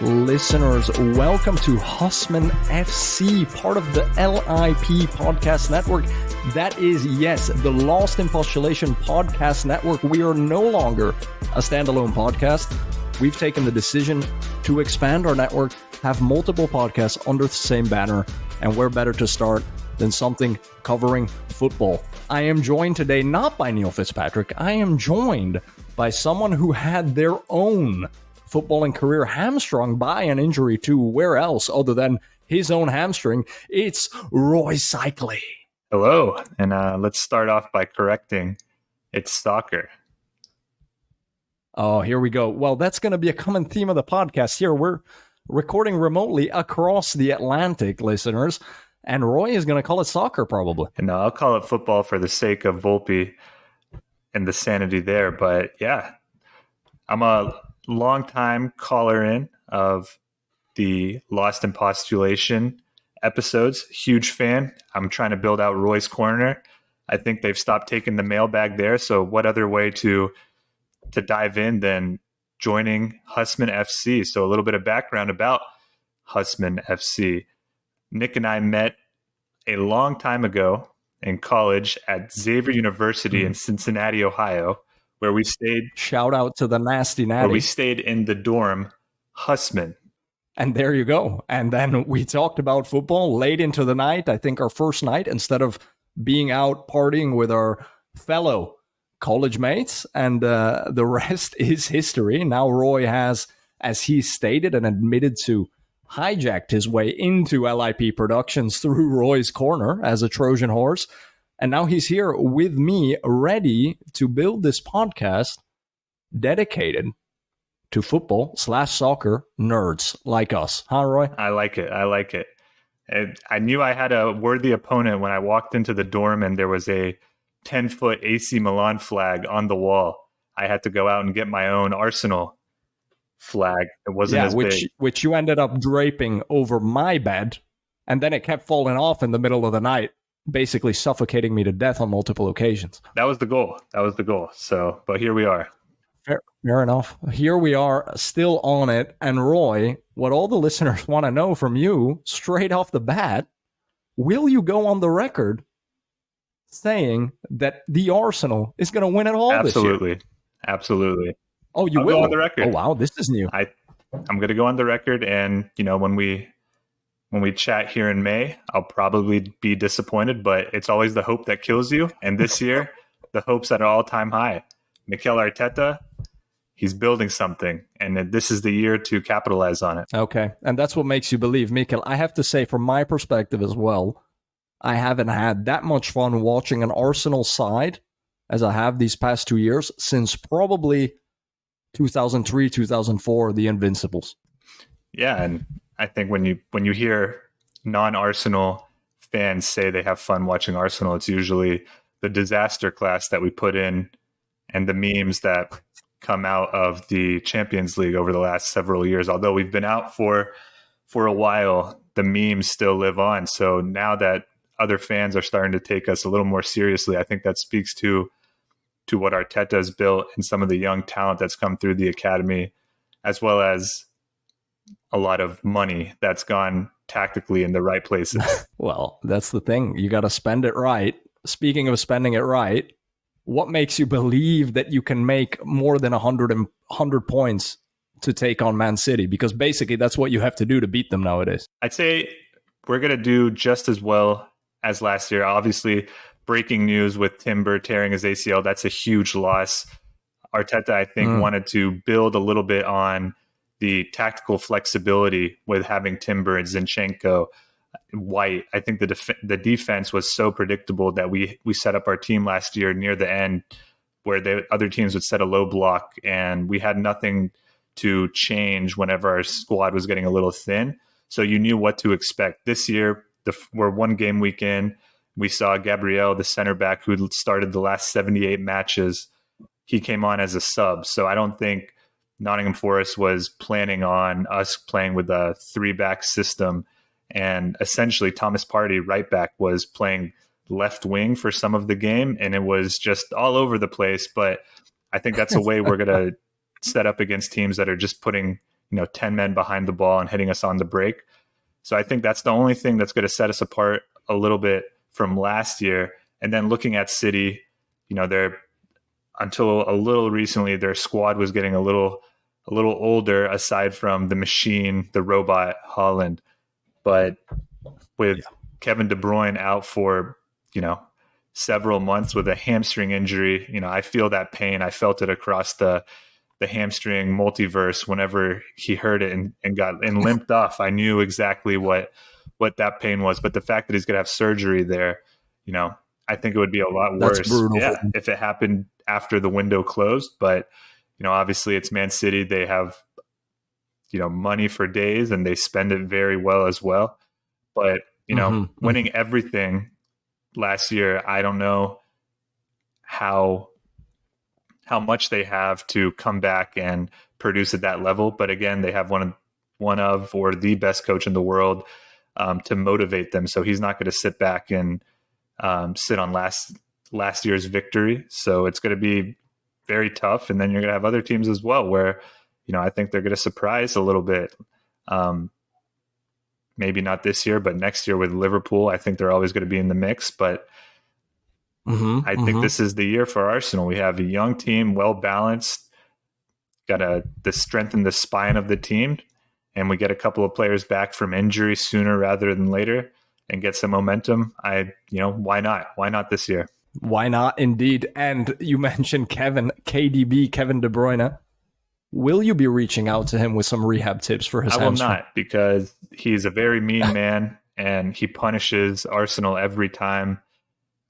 listeners, welcome to Husman FC, part of the LIP Podcast Network. That is, yes, the Lost in Postulation Podcast Network. We are no longer a standalone podcast. We've taken the decision to expand our network, have multiple podcasts under the same banner, and where better to start than something covering football. I am joined today not by Neil Fitzpatrick. I am joined by someone who had their own footballing career hamstrung by an injury to where else other than his own hamstring. It's Roy Cycley. Hello, and let's start off by correcting. It's soccer. Oh, here we go. Well, that's going to be a common theme of the podcast here. We're recording remotely across the Atlantic, listeners, and Roy is going to call it soccer probably. And I'll call it football for the sake of Volpe and the sanity there. But yeah, I'm a long-time caller in of the Lost in Postulation episodes. Huge fan. I'm trying to build out Roy's Corner. I think they've stopped taking the mailbag there. So what other way to dive in than joining Husman FC? So a little bit of background about Husman FC. Nick and I met a long time ago in college at Xavier University in Cincinnati, Ohio, where we stayed. Shout out to the Nasty Natty. Where we stayed in the dorm, Husman. And there you go. And then we talked about football late into the night. I think our first night, instead of being out partying with our fellow college mates. And the rest is history. Now Roy has, as he stated and admitted to, hijacked his way into LIP Productions through Roy's Corner as a Trojan horse. And now he's here with me, ready to build this podcast dedicated to football/soccer nerds like us. Huh, Roy? I like it. And I knew I had a worthy opponent when I walked into the dorm and there was a 10-foot AC Milan flag on the wall. I had to go out and get my own Arsenal flag. It wasn't as big. Which you ended up draping over my bed, and then it kept falling off in the middle of the night, basically suffocating me to death on multiple occasions. That was the goal. So, but here we are. Fair enough. Here we are, still on it. And Roy, what all the listeners want to know from you, straight off the bat, will you go on the record saying that the Arsenal is going to win it all this year? Absolutely. Oh, I'll will? go on the record. Oh, wow, this is new. I'm going to go on the record, and when we chat here in May, I'll probably be disappointed, but it's always the hope that kills you. And this year, the hope's at an all-time high. Mikel Arteta, he's building something, and this is the year to capitalize on it. Okay, and that's what makes you believe, Mikel. I have to say, from my perspective as well, I haven't had that much fun watching an Arsenal side as I have these past 2 years since probably 2003, 2004, the Invincibles. Yeah, and I think when you hear non-Arsenal fans say they have fun watching Arsenal, it's usually the disaster class that we put in and the memes that come out of the Champions League over the last several years. Although we've been out for a while, the memes still live on. So now that other fans are starting to take us a little more seriously, I think that speaks to what Arteta has built and some of the young talent that's come through the academy, as well as a lot of money that's gone tactically in the right places. Well, that's the thing. You got to spend it right. Speaking of spending it right, what makes you believe that you can make more than 100 points to take on Man City? Because basically that's what you have to do to beat them nowadays. I'd say we're going to do just as well as last year. Obviously, breaking news with Timber tearing his ACL, that's a huge loss. Arteta, I think, wanted to build a little bit on the tactical flexibility with having Timber and Zinchenko, White. I think the defense was so predictable that we set up our team last year near the end where the other teams would set a low block, and we had nothing to change whenever our squad was getting a little thin. So you knew what to expect. This year, we're one game week in. We saw Gabriel, the center back who started the last 78 matches. He came on as a sub. So I don't think Nottingham Forest was planning on us playing with a 3-back system. And essentially, Thomas Partey, right back, was playing left wing for some of the game, and it was just all over the place. But I think that's a way we're going to set up against teams that are just putting 10 men behind the ball and hitting us on the break. So I think that's the only thing that's going to set us apart a little bit from last year. And then looking at City, they're, until a little recently, their squad was getting a little older, aside from the machine, the robot Haaland. But with Kevin De Bruyne out for, several months with a hamstring injury, I feel that pain. I felt it across the hamstring multiverse whenever he heard it and limped off. I knew exactly what that pain was. But the fact that he's going to have surgery there, I think it would be a lot worse. That's brutal. Yeah, if it happened after the window closed. But, obviously it's Man City. They have, money for days, and they spend it very well as well. But, winning everything last year, I don't know how much they have to come back and produce at that level. But again, they have one of or the best coach in the world to motivate them. So he's not going to sit back and sit on last year's victory. So it's going to be very tough. And then you're going to have other teams as well where, I think they're going to surprise a little bit. Maybe not this year, but next year with Liverpool, I think they're always going to be in the mix. But I think this is the year for Arsenal. We have a young team, well balanced, got to strengthen the spine of the team, and we get a couple of players back from injury sooner rather than later and get some momentum. Why not? Why not this year? Why not, indeed? And you mentioned Kevin De Bruyne. Will you be reaching out to him with some rehab tips for his hamstring? I will not, because he's a very mean man, and he punishes Arsenal every time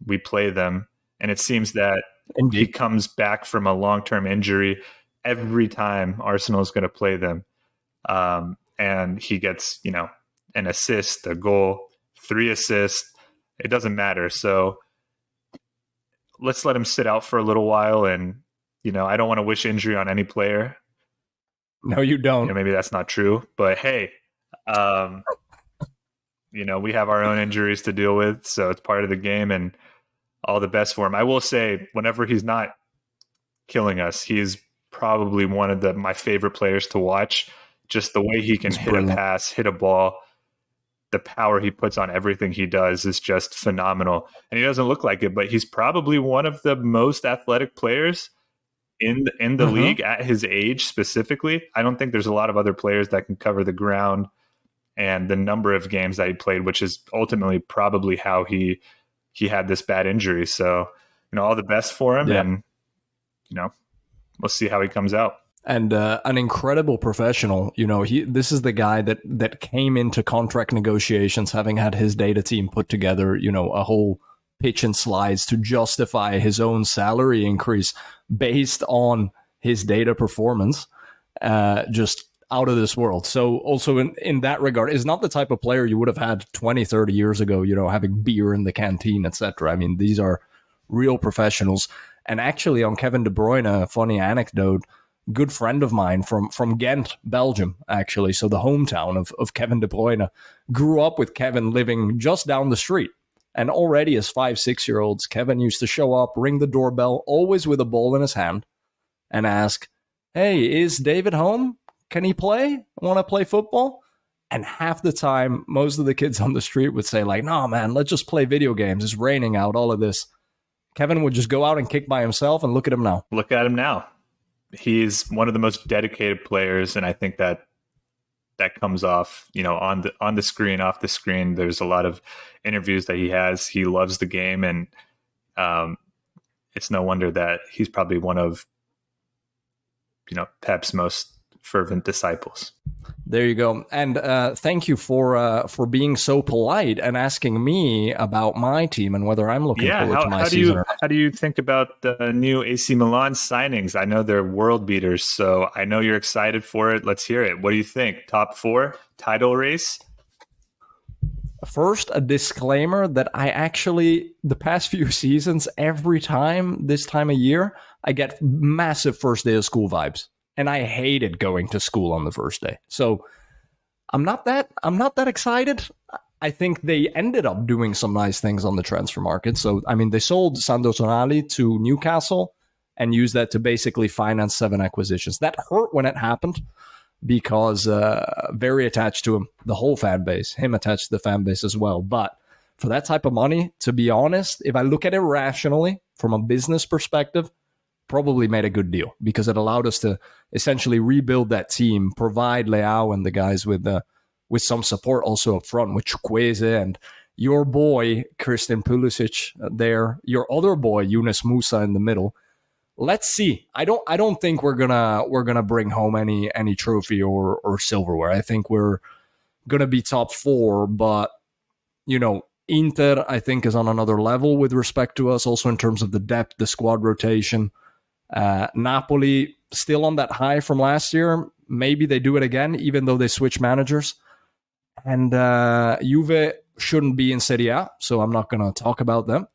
we play them. And it seems that he comes back from a long-term injury every time Arsenal is going to play them. And he gets, an assist, a goal, 3 assists. It doesn't matter. So let's let him sit out for a little while. And, I don't want to wish injury on any player. No, you don't. Maybe that's not true, but hey, we have our own injuries to deal with, so it's part of the game, and all the best for him. I will say, whenever he's not killing us, he's probably one of my favorite players to watch. Just the way he can hit a pass, hit a ball, the power he puts on everything he does is just phenomenal. And he doesn't look like it, but he's probably one of the most athletic players in the league at his age specifically. I don't think there's a lot of other players that can cover the ground and the number of games that he played, which is ultimately probably how he had this bad injury. So, all the best for him. Yeah. And, we'll see how he comes out. And an incredible professional. This is the guy that came into contract negotiations having had his data team put together, a whole pitch and slides to justify his own salary increase based on his data performance, just out of this world. So also in that regard, is not the type of player you would have had 20, 30 years ago, having beer in the canteen, etc. I mean, these are real professionals. And actually on Kevin De Bruyne, a funny anecdote, good friend of mine from Ghent, Belgium, actually, so the hometown of Kevin De Bruyne, grew up with Kevin living just down the street. And already as 5-6-year-olds, Kevin used to show up, ring the doorbell, always with a ball in his hand, and ask, "Hey, is David home? Can he play? Want to play football?" And half the time, most of the kids on the street would say, "No, man, let's just play video games. It's raining out, all of this." Kevin would just go out and kick by himself, and look at him now. Look at him now. He's one of the most dedicated players, and I think that comes off, on the screen, off the screen. There's a lot of interviews that he has. He loves the game, and it's no wonder that he's probably one of, Pep's most fervent disciples. There you go. And thank you for being so polite and asking me about my team and whether I'm looking forward to my season. How do you think about the new AC Milan signings? I know they're world beaters, so I know you're excited for it. Let's hear it. What do you think? Top 4 title race? First, a disclaimer that I actually, the past few seasons, every time this time of year, I get massive first day of school vibes. And I hated going to school on the first day. So I'm not that excited. I think they ended up doing some nice things on the transfer market. So, I mean, they sold Sandro Tonali to Newcastle and used that to basically finance 7 acquisitions. That hurt when it happened. because very attached to him, the whole fan base, him attached to the fan base as well. But for that type of money, to be honest, if I look at it rationally from a business perspective, probably made a good deal because it allowed us to essentially rebuild that team, provide Leao and the guys with some support also up front, with Chukwueze and your boy Christian Pulisic there, your other boy Yunus Musa in the middle. Let's see. I don't think we're gonna bring home any trophy or silverware. I think we're gonna be top 4, but Inter I think is on another level with respect to us, also in terms of the depth, the squad rotation. Napoli still on that high from last year. Maybe they do it again, even though they switch managers. And Juve shouldn't be in Serie A, so I'm not going to talk about them,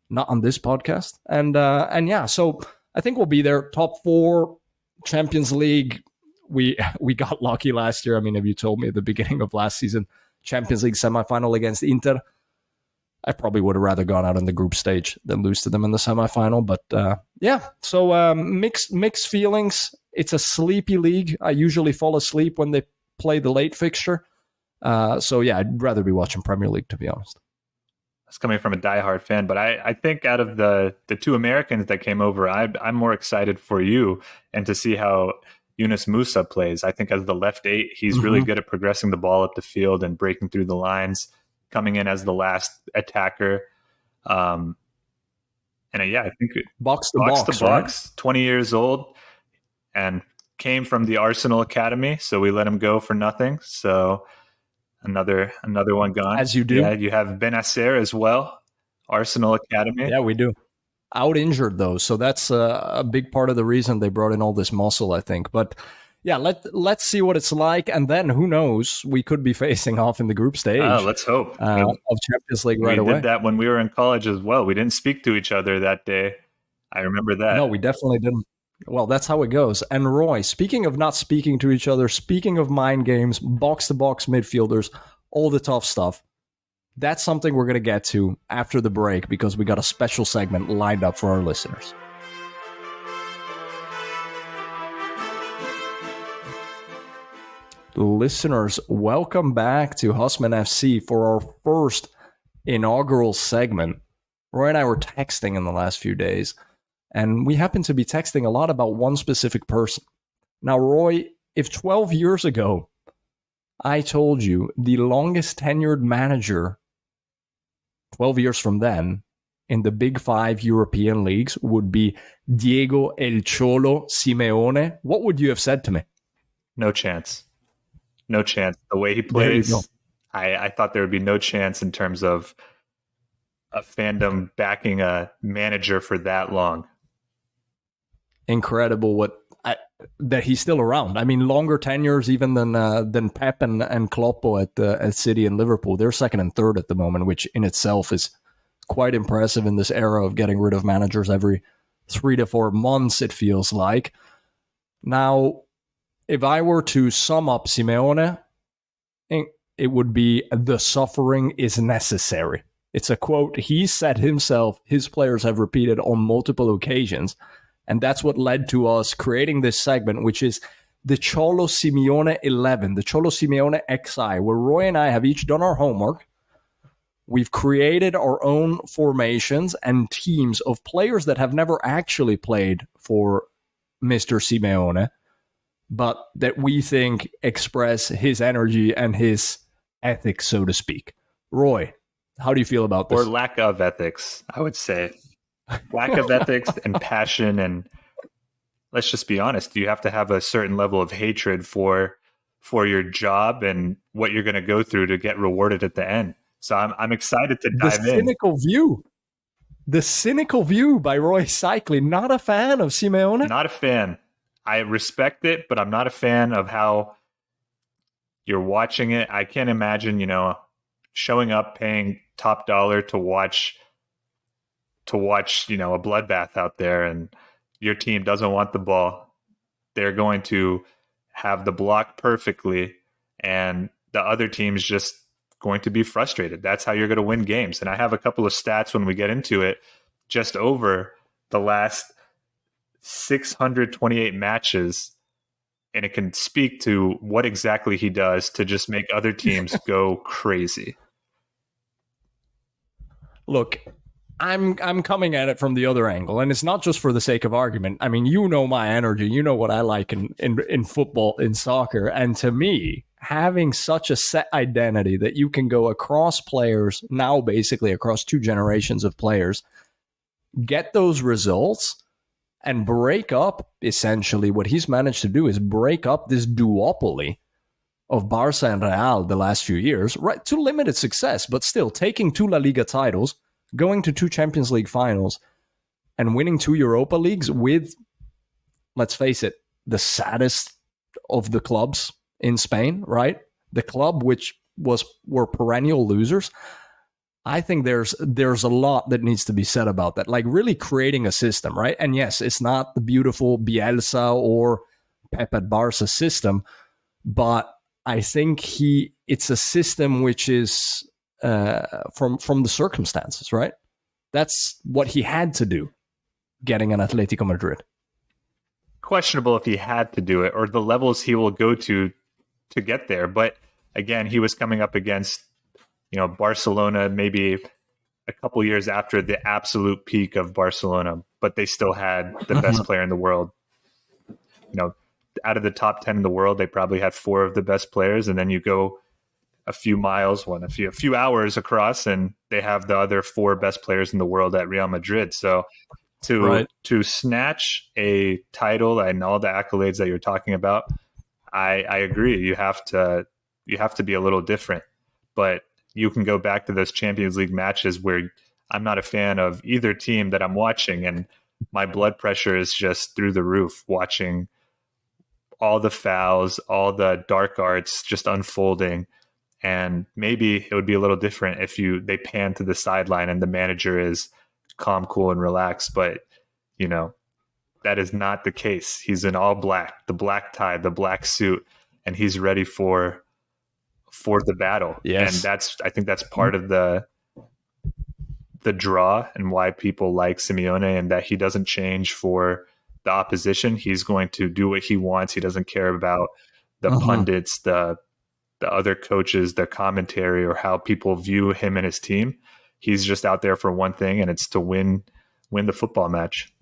not on this podcast. And yeah, so I think we'll be there. Top 4, Champions League. We got lucky last year. I mean, if you told me at the beginning of last season, Champions League semifinal against Inter, I probably would have rather gone out in the group stage than lose to them in the semifinal. But yeah, so mixed feelings. It's a sleepy league. I usually fall asleep when they play the late fixture. So yeah, I'd rather be watching Premier League, to be honest. That's coming from a diehard fan, but I think out of the 2 Americans that came over, I'm more excited for you and to see how Yunus Musa plays. I think as the left 8, he's really good at progressing the ball up the field and breaking through the lines, coming in as the last attacker. And yeah, I think box to box, right? 20 years old and came from the Arsenal Academy, so we let him go for nothing. So another one gone. As you do. Yeah, you have Benacer as well, Arsenal Academy. Yeah, we do. Out injured though, so that's a big part of the reason they brought in all this muscle, I think. But yeah, let's see what it's like, and then who knows? We could be facing off in the group stage. Let's hope of Champions League right away. We did that when we were in college as well. We didn't speak to each other that day. I remember that. No, we definitely didn't. Well, that's how it goes. And Roy, speaking of not speaking to each other, speaking of mind games, box-to-box midfielders, all the tough stuff, that's something we're going to get to after the break because we got a special segment lined up for our listeners. Listeners, welcome back to Husman FC for our first inaugural segment. Roy and I were texting in the last few days, and we happen to be texting a lot about one specific person. Now, Roy, if 12 years ago I told you the longest tenured manager 12 years from then in the big 5 European leagues would be Diego El Cholo Simeone, what would you have said to me? No chance. No chance. The way he plays, I thought there would be no chance in terms of a fandom backing a manager for that long. Incredible that he's still around. I mean, longer tenures even than Pep and Kloppo at City and Liverpool. They're second and third at the moment, which in itself is quite impressive in this era of getting rid of managers every 3 to 4 months, it feels like. Now, if I were to sum up Simeone, it would be the suffering is necessary. It's a quote he said himself, his players have repeated on multiple occasions. And that's what led to us creating this segment, which is the Cholo Simeone 11, the Cholo Simeone XI, where Roy and I have each done our homework. We've created our own formations and teams of players that have never actually played for Mr. Simeone, but that we think express his energy and his ethics, so to speak. Roy, how do you feel about this? Or lack of ethics, I would say. Lack of ethics and passion, and let's just be honest, you have to have a certain level of hatred for your job and what you're going to go through to get rewarded at the end. So I'm excited to dive in. The cynical view by Roy Cycling. Not a fan of Simeone? Not a fan. I respect it, but I'm not a fan of how you're watching it. I can't imagine, showing up, paying top dollar to watch, a bloodbath out there, and your team doesn't want the ball. They're going to have the block perfectly, and the other team's just going to be frustrated. That's how you're going to win games. And I have a couple of stats when we get into it. Just over the last 628 matches, and it can speak to what exactly he does to just make other teams go crazy. Look, I'm coming at it from the other angle, and it's not just for the sake of argument. I mean, you know my energy, you know what I like in football, in soccer, and to me, having such a set identity that you can go across players, now basically across 2 generations of players, get those results and break up, essentially what he's managed to do is break up this duopoly of Barca and Real the last few years, right, to limited success, but still taking 2 La Liga titles, going to 2 Champions League finals, and winning 2 Europa Leagues with, let's face it, the saddest of the clubs in Spain, right? The club which were perennial losers. I think there's a lot that needs to be said about that, like really creating a system, right? And yes, it's not the beautiful Bielsa or Pep at Barca system, but I think it's a system which is from the circumstances, right? That's what he had to do, getting an Atletico Madrid. Questionable if he had to do it or the levels he will go to get there. But again, he was coming up against, Barcelona maybe a couple years after the absolute peak of Barcelona, but they still had the best player in the world. Out of the top 10 in the world, they probably had 4 of the best players. And then you go a few miles, a few hours across, and they have the other 4 best players in the world at Real Madrid. So to snatch a title and all the accolades that you're talking about, I agree. You have to be a little different, but you can go back to those Champions League matches where I'm not a fan of either team that I'm watching, and my blood pressure is just through the roof watching all the fouls, all the dark arts just unfolding. And maybe it would be a little different if they pan to the sideline and the manager is calm, cool, and relaxed. But, that is not the case. He's in all black, the black tie, the black suit, and he's ready for the battle. Yes. And I think that's part of the draw and why people like Simeone, and that he doesn't change for the opposition. He's going to do what he wants. He doesn't care about the pundits, the other coaches, their commentary, or how people view him and his team. He's just out there for one thing, and it's to win the football match.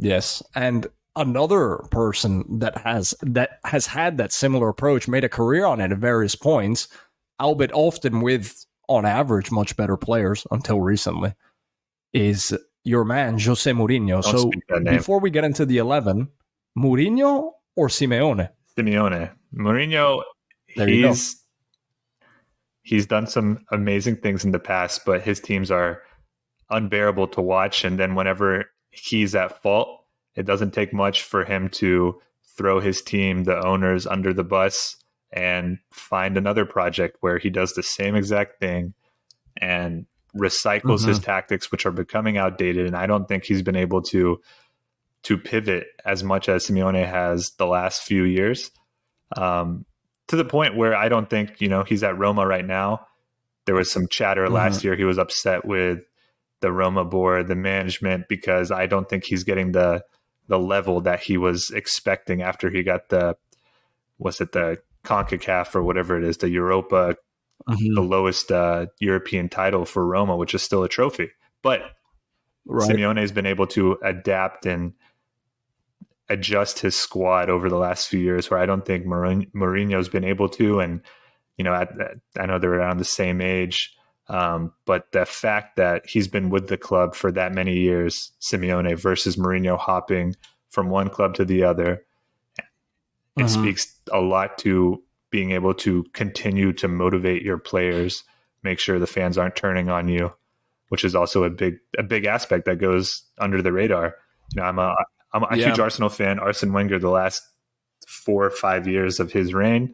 Yes. And another person that has had that similar approach, made a career on it at various points, albeit often with, on average, much better players until recently, is your man, Jose Mourinho. So before we get into the 11, Mourinho or Simeone? Simeone. Mourinho, he's done some amazing things in the past, but his teams are unbearable to watch. And then whenever he's at fault, it doesn't take much for him to throw his team, the owners, under the bus and find another project where he does the same exact thing and recycles his tactics, which are becoming outdated. And I don't think he's been able to pivot as much as Simeone has the last few years, to the point where I don't think, he's at Roma right now. There was some chatter last year. He was upset with the Roma board, the management, because I don't think he's getting the level that he was expecting after he got the CONCACAF or whatever it is, the Europa, the lowest European title for Roma, which is still a trophy. But Simeone has been able to adapt and adjust his squad over the last few years, where I don't think Mourinho's been able to. And, I know they're around the same age, but the fact that he's been with the club for that many years, Simeone, versus Mourinho hopping from one club to the other, it speaks a lot to being able to continue to motivate your players, make sure the fans aren't turning on you, which is also a big aspect that goes under the radar. I'm a huge Arsenal fan. Arsene Wenger, the last 4 or 5 years of his reign,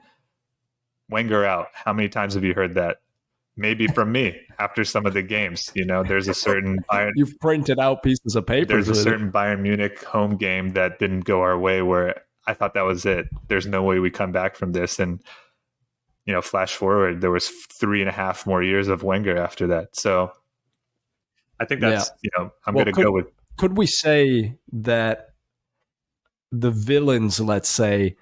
Wenger out. How many times have you heard that? Maybe from me after some of the games. There's a certain Bayern, you've printed out pieces of paper. There's a certain Bayern Munich home game that didn't go our way, where I thought that was it. There's no way we come back from this. And flash forward, there was 3.5 more years of Wenger after that. So I think that's I'm going to go with. Could we say that the villains, let's say,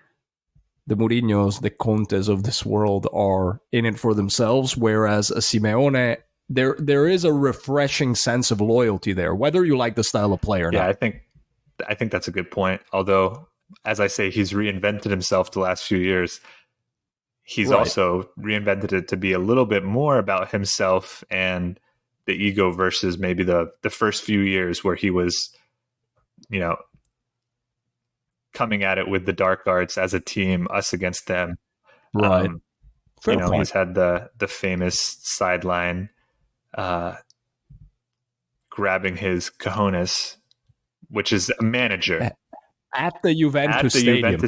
the Mourinhos, the Contes of this world are in it for themselves, whereas a Simeone, there is a refreshing sense of loyalty there, whether you like the style of play or not. I think that's a good point. Although, as I say, he's reinvented himself the last few years. He's also reinvented it to be a little bit more about himself and the ego versus maybe the first few years where he was, coming at it with the dark arts as a team, us against them. Right. Fair point. He's had the famous sideline grabbing his cojones, which is a manager at the Juventus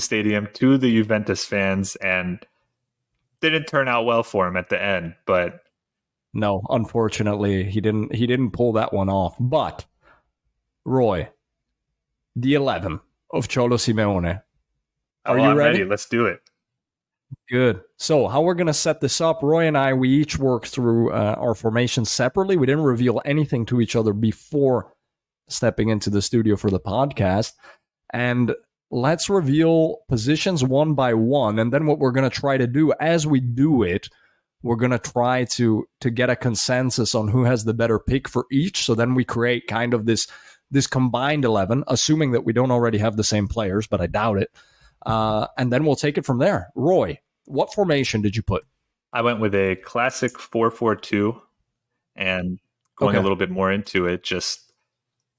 Stadium to the Juventus fans, and didn't turn out well for him at the end. But no, unfortunately, he didn't pull that one off. But Roy, the 11 of Cholo Simeone. Are you ready? Let's do it. Good. So how we're going to set this up, Roy and I, we each worked through our formations separately. We didn't reveal anything to each other before stepping into the studio for the podcast. And let's reveal positions one by one. And then what we're going to try to do as we do it, we're going to try to get a consensus on who has the better pick for each. So then we create kind of this combined 11, assuming that we don't already have the same players, but I doubt it. And then we'll take it from there. Roy, what formation did you put? I went with a classic 4-4-2, and going a little bit more into it, just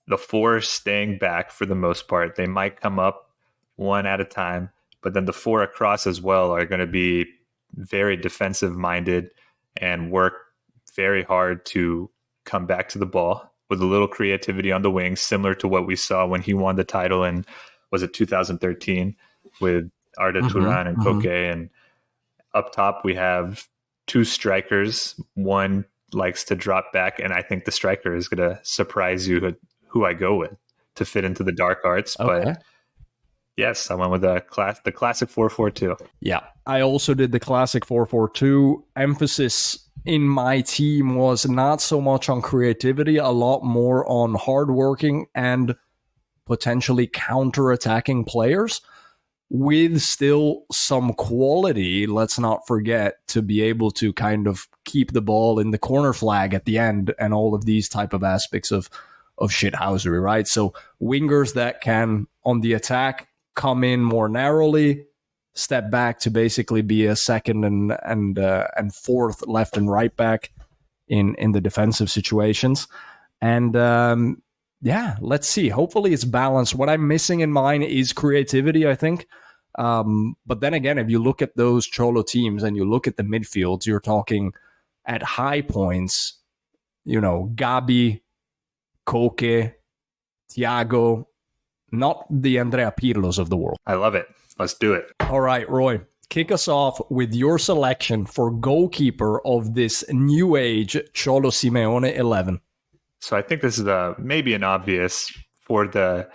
the four staying back for the most part. They might come up one at a time, but then the four across as well are going to be very defensive minded and work very hard to come back to the ball with a little creativity on the wings, similar to what we saw when he won the title in, was it 2013, with Arda Turan and Koke. And up top, we have two strikers. One likes to drop back, and I think the striker is going to surprise you who I go with to fit into the dark arts. Okay. But yes, I went with the classic 4-4-2. Yeah, I also did the classic 4-4-2. Emphasis in my team was not so much on creativity, a lot more on hardworking and potentially counter-attacking players with still some quality. Let's not forget to be able to kind of keep the ball in the corner flag at the end and all of these type of aspects of shithousery, right? So wingers that can, on the attack, come in more narrowly, step back to basically be a second and fourth left and right back in the defensive situations. And let's see. Hopefully it's balanced. What I'm missing in mine is creativity, I think. But then again, if you look at those Cholo teams and you look at the midfields, you're talking at high points, Gabi, Koke, Thiago, not the Andrea Pirlos of the world. I love it. Let's do it. All right, Roy, kick us off with your selection for goalkeeper of this new age Cholo Simeone 11. So I think this is maybe an obvious for the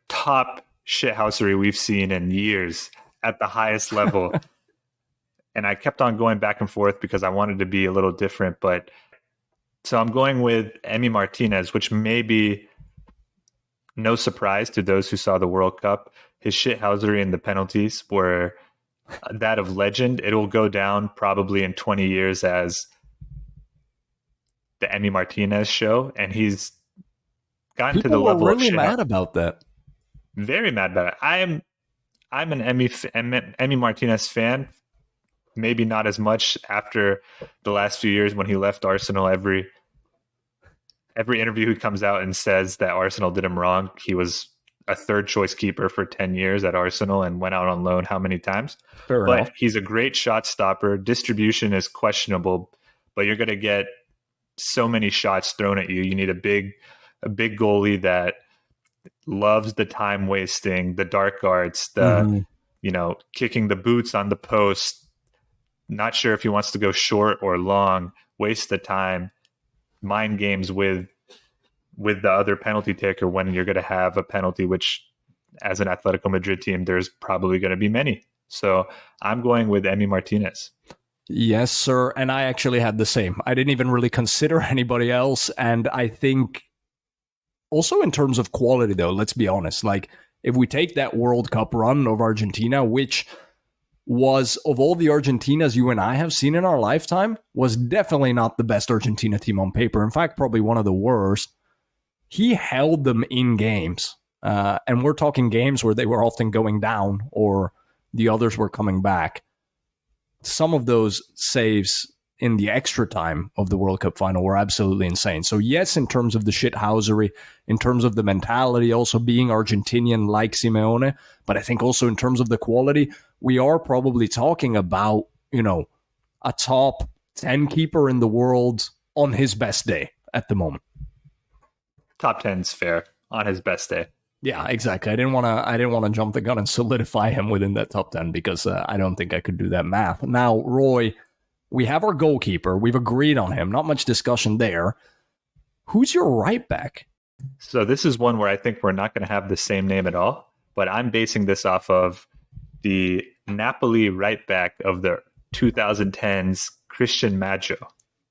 top shithousery we've seen in years at the highest level. And I kept on going back and forth because I wanted to be a little different. But so I'm going with Emi Martinez, which may be no surprise to those who saw the World Cup. His shithousery and the penalties were that of legend. It will go down probably in 20 years as the Emi Martinez show, and he's gotten to the level of really mad about that. Very mad about it. I'm an Emi Martinez fan. Maybe not as much after the last few years when he left Arsenal. Every interview he comes out and says that Arsenal did him wrong. He was a third choice keeper for 10 years at Arsenal and went out on loan how many times? Fair enough. He's a great shot stopper. Distribution is questionable, but you're going to get so many shots thrown at you. You need a big goalie that loves the time wasting, the dark arts, kicking the boots on the post. Not sure if he wants to go short or long, waste the time, mind games with the other penalty taker when you're going to have a penalty, which as an Atletico Madrid team, there's probably going to be many. So I'm going with Emi Martinez. Yes, sir. And I actually had the same. I didn't even really consider anybody else. And I think also in terms of quality, though, let's be honest, like if we take that World Cup run of Argentina, which was, of all the Argentinas you and I have seen in our lifetime, was definitely not the best Argentina team on paper. In fact, probably one of the worst. He held them in games. And we're talking games where they were often going down or the others were coming back. Some of those saves in the extra time of the World Cup final were absolutely insane. So yes, in terms of the shithousery, in terms of the mentality, also being Argentinian like Simeone, but I think also in terms of the quality, we are probably talking about, a top 10 keeper in the world on his best day at the moment. Top 10's fair on his best day. Yeah, exactly. I didn't want to jump the gun and solidify him within that top 10 because I don't think I could do that math. Now, Roy, we have our goalkeeper. We've agreed on him. Not much discussion there. Who's your right back? So this is one where I think we're not going to have the same name at all, but I'm basing this off of the Napoli right back of the 2010s, Christian Maggio.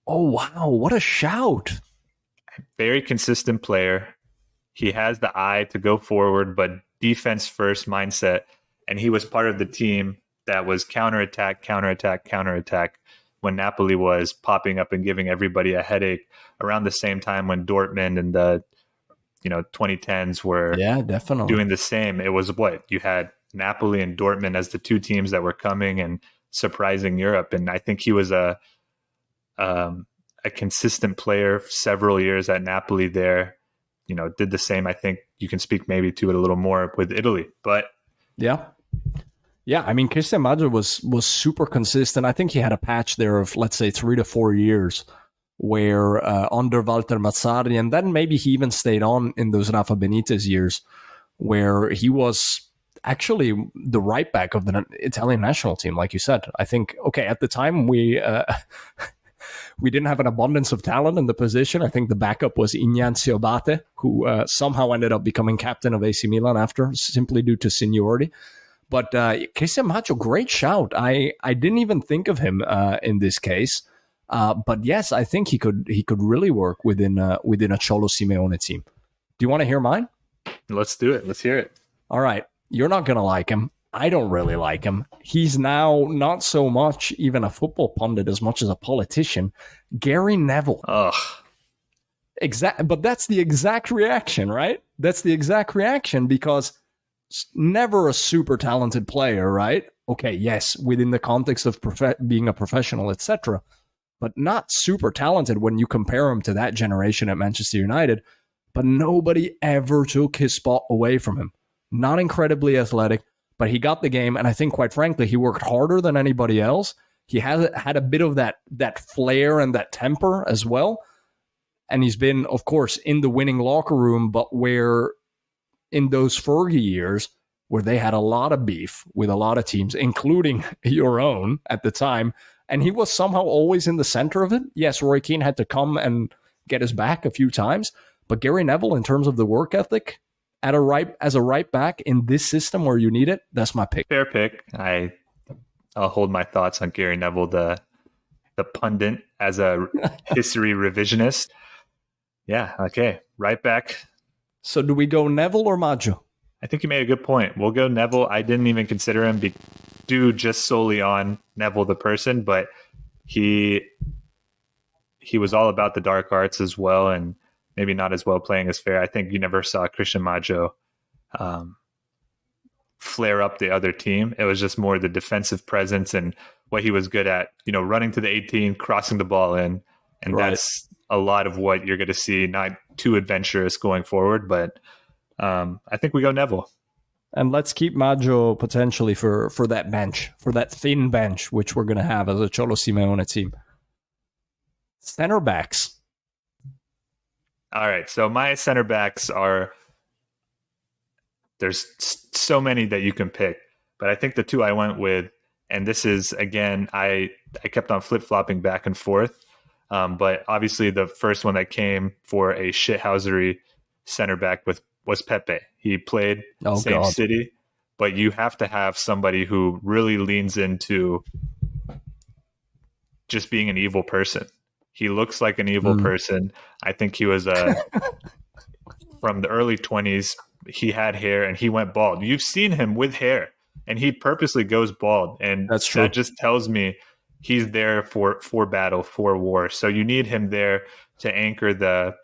Oh, wow. What a shout. Very consistent player. He has the eye to go forward, but defense first mindset. And he was part of the team that was counterattack when Napoli was popping up and giving everybody a headache around the same time when Dortmund and the 2010s were definitely doing the same. It was what you had Napoli and Dortmund as the two teams that were coming and surprising Europe. And I think he was a consistent player several years at Napoli there. Did the same. I think you can speak maybe to it a little more with Italy, but yeah. I mean, Christian Maggio was super consistent. I think he had a patch there of, let's say, 3 to 4 years where under Walter Mazzarri, and then maybe he even stayed on in those Rafa Benitez years where he was actually the right back of the Italian national team, like you said. I think, at the time we didn't have an abundance of talent in the position. I think the backup was Ignazio Abate, who somehow ended up becoming captain of AC Milan after, simply due to seniority. But Christian Maggio, great shout. I didn't even think of him in this case. But yes, I think he could really work within a Cholo Simeone team. Do you want to hear mine? Let's do it. Let's hear it. All right. You're not going to like him. I don't really like him. He's now not so much even a football pundit as much as a politician. Gary Neville. Ugh. But that's the exact reaction, right? That's the exact reaction because never a super talented player, right? Okay, yes, within the context of being a professional, etc., but not super talented when you compare him to that generation at Manchester United. But nobody ever took his spot away from him. Not incredibly athletic, but he got the game, and I think, quite frankly, he worked harder than anybody else. He had a bit of that flair and that temper as well, and he's been, of course, in the winning locker room, but where in those Fergie years, where they had a lot of beef with a lot of teams, including your own at the time, and he was somehow always in the center of it. Yes, Roy Keane had to come and get his back a few times, but Gary Neville, in terms of the work ethic, as a right back in this system where you need it, that's my pick. Fair pick. I'll hold my thoughts on Gary Neville, the pundit, as a history revisionist. Yeah, okay. Right back. So do we go Neville or Maggio? I think you made a good point. We'll go Neville. I didn't even consider him due just solely on Neville the person, but he was all about the dark arts as well, and maybe not as well playing as fair. I think you never saw Christian Maggio flare up the other team. It was just more the defensive presence and what he was good at, running to the 18, crossing the ball in. And right. That's a lot of what you're going to see, not too adventurous going forward, but I think we go Neville. And let's keep Maggio potentially for that bench, for that thin bench, which we're going to have as a Cholo Simeone team. Center backs. All right, so my center backs there's so many that you can pick, but I think the two I went with, and this is, again, I kept on flip-flopping back and forth, but obviously the first one that came for a shithousery center back was Pepe. He played same city, but you have to have somebody who really leans into just being an evil person. He looks like an evil person. I think he was from the early 20s, he had hair and he went bald. You've seen him with hair, and he purposely goes bald. And That's true. That just tells me he's there for battle, for war. So you need him there to anchor the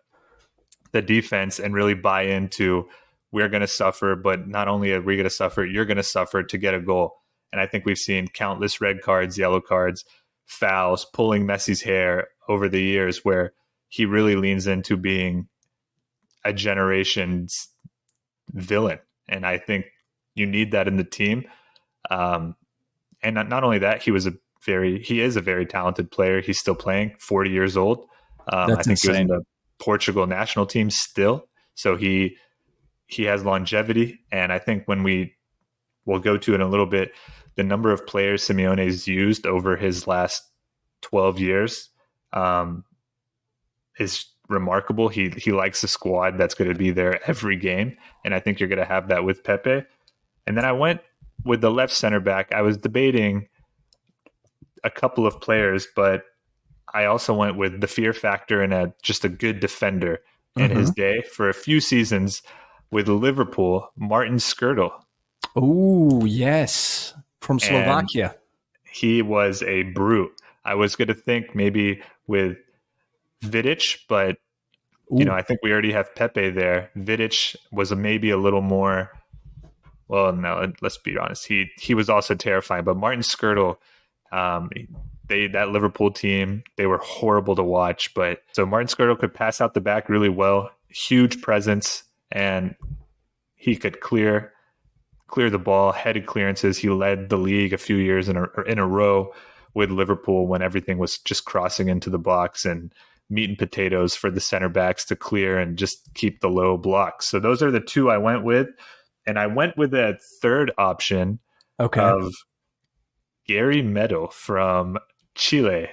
defense and really buy into, we're going to suffer, but not only are we going to suffer, you're going to suffer to get a goal. And I think we've seen countless red cards, yellow cards, fouls, pulling Messi's hair over the years, where he really leans into being a generation's villain. And I think you need that in the team. And not only that, he is a very talented player. He's still playing, 40 years old. I think insane. He was in the Portugal national team still. So he has longevity. And I think when we'll go to it in a little bit, the number of players Simeone's used over his last 12 years is remarkable. He likes a squad that's going to be there every game. And I think you're going to have that with Pepe. And then I went with the left center back. I was debating a couple of players, but I also went with the fear factor and just a good defender in his day for a few seasons with Liverpool, Martin Skrtel. Oh, yes. From Slovakia. And he was a brute. I was going to think maybe with Vidic, but I think we already have Pepe there. Vidic was maybe a little more, well, no, let's be honest. He was also terrifying, but Martin Skrtel, that Liverpool team, they were horrible to watch. But so Martin Skrtel could pass out the back really well, huge presence, and he could clear the ball, headed clearances. He led the league a few years in a row with Liverpool when everything was just crossing into the box and meat and potatoes for the center backs to clear and just keep the low blocks. So those are the two I went with. And I went with a third option of Gary Medel from Chile.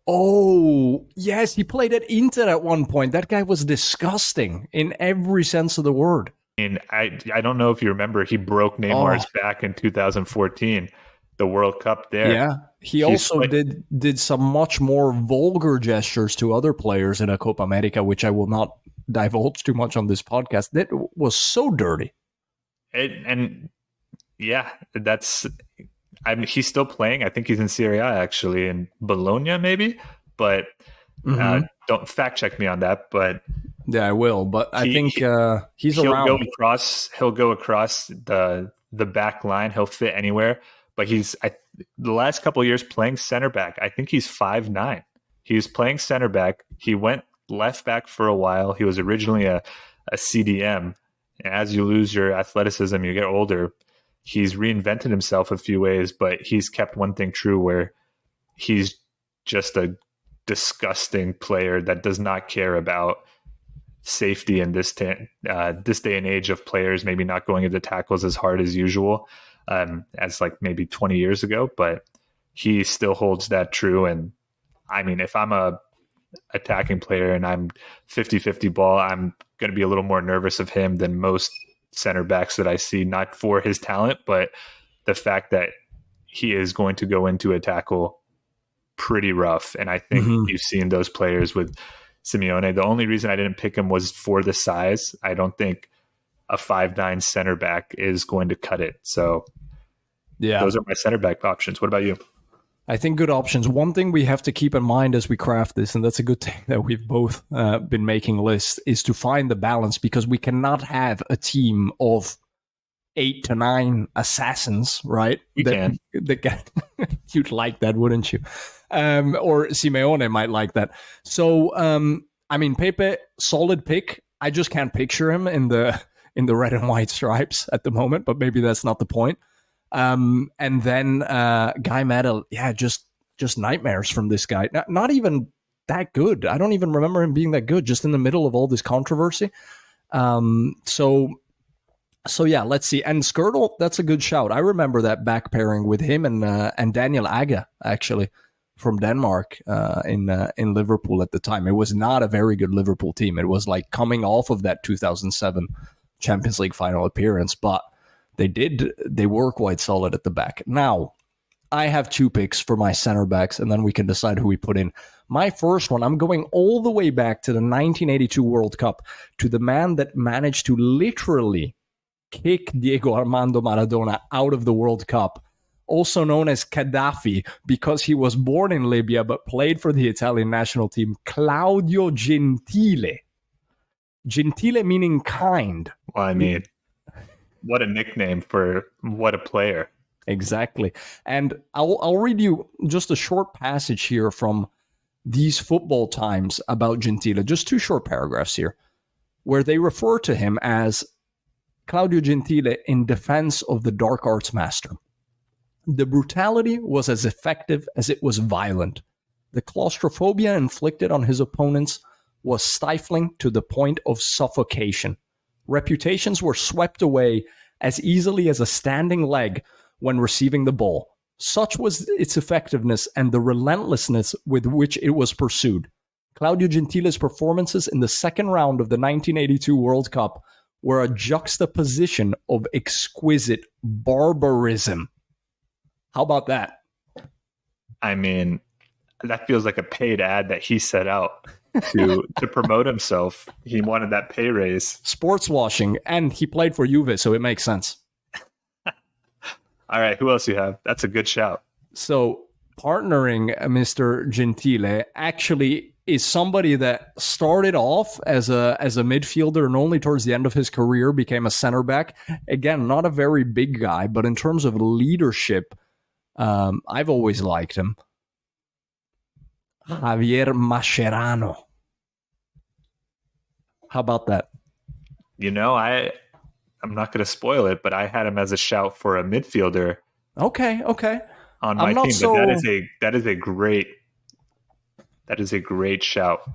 Oh, yes. He played at Inter at one point. That guy was disgusting in every sense of the word. And I don't know if you remember, he broke Neymar's back in 2014, the World Cup there. Yeah. He also did some much more vulgar gestures to other players in a Copa America, which I will not divulge too much on this podcast. That was so dirty. He's still playing. I think he's in Serie A, actually, in Bologna maybe, but don't fact check me on that. But yeah, I will. But I think he'll around. He'll go across the back line. He'll fit anywhere. But the last couple of years playing center back. I think he's 5'9". He was playing center back. He went left back for a while. He was originally a CDM. And as you lose your athleticism, you get older. He's reinvented himself a few ways, but he's kept one thing true, where he's just a disgusting player that does not care about safety in this day and age of players maybe not going into tackles as hard as usual, as like maybe 20 years ago, but he still holds that true. And I mean, if I'm a attacking player and I'm 50-50 ball, I'm going to be a little more nervous of him than most center backs that I see, not for his talent, but the fact that he is going to go into a tackle pretty rough. And I think you've seen those players with Simeone. The only reason I didn't pick him was for the size. I don't think a 5'9" center back is going to cut it. So yeah, those are my center back options. What about you? I think good options. One thing we have to keep in mind as we craft this, and that's a good thing that we've both been making lists, is to find the balance, because we cannot have a team of 8 to 9 assassins, right? We can. You'd like that, wouldn't you? Or Simeone might like that. So, I mean, Pepe, solid pick. I just can't picture him in the red and white stripes at the moment, but maybe that's not the point. And then Guy Medel, yeah, just nightmares from this guy. Not even that good. I don't even remember him being that good, just in the middle of all this controversy. So yeah, let's see. And Skrtel, that's a good shout. I remember that back pairing with him and Daniel Agge, actually, from Denmark in Liverpool at the time. It was not a very good Liverpool team. It was like coming off of that 2007 Champions League final appearance, but they were quite solid at the back. Now, I have 2 picks for my center backs, and then we can decide who we put in. My first one, I'm going all the way back to the 1982 World Cup, to the man that managed to literally kick Diego Armando Maradona out of the World Cup, also known as Gaddafi, because he was born in Libya but played for the Italian national team, Claudio Gentile. Gentile meaning kind. Well, I mean, what a nickname for what a player. Exactly. And I'll read you just a short passage here from These Football Times about Gentile, just 2 short paragraphs here, where they refer to him as Claudio Gentile in defense of the dark arts master. The brutality was as effective as it was violent. The claustrophobia inflicted on his opponents was stifling to the point of suffocation. Reputations were swept away as easily as a standing leg when receiving the ball. Such was its effectiveness and the relentlessness with which it was pursued. Claudio Gentile's performances in the second round of the 1982 World Cup were a juxtaposition of exquisite barbarism. How about that? I mean, that feels like a paid ad that he set out to promote himself. He wanted that pay raise. Sports washing, and he played for Juve, so it makes sense. All right, who else you have? That's a good shout. So partnering Mr. Gentile actually is somebody that started off as a midfielder and only towards the end of his career became a center back. Again, not a very big guy, but in terms of leadership, I've always liked him. Javier Mascherano. How about that? You know, I'm not going to spoil it, but I had him as a shout for a midfielder. Okay. On my team, but that is a great shout.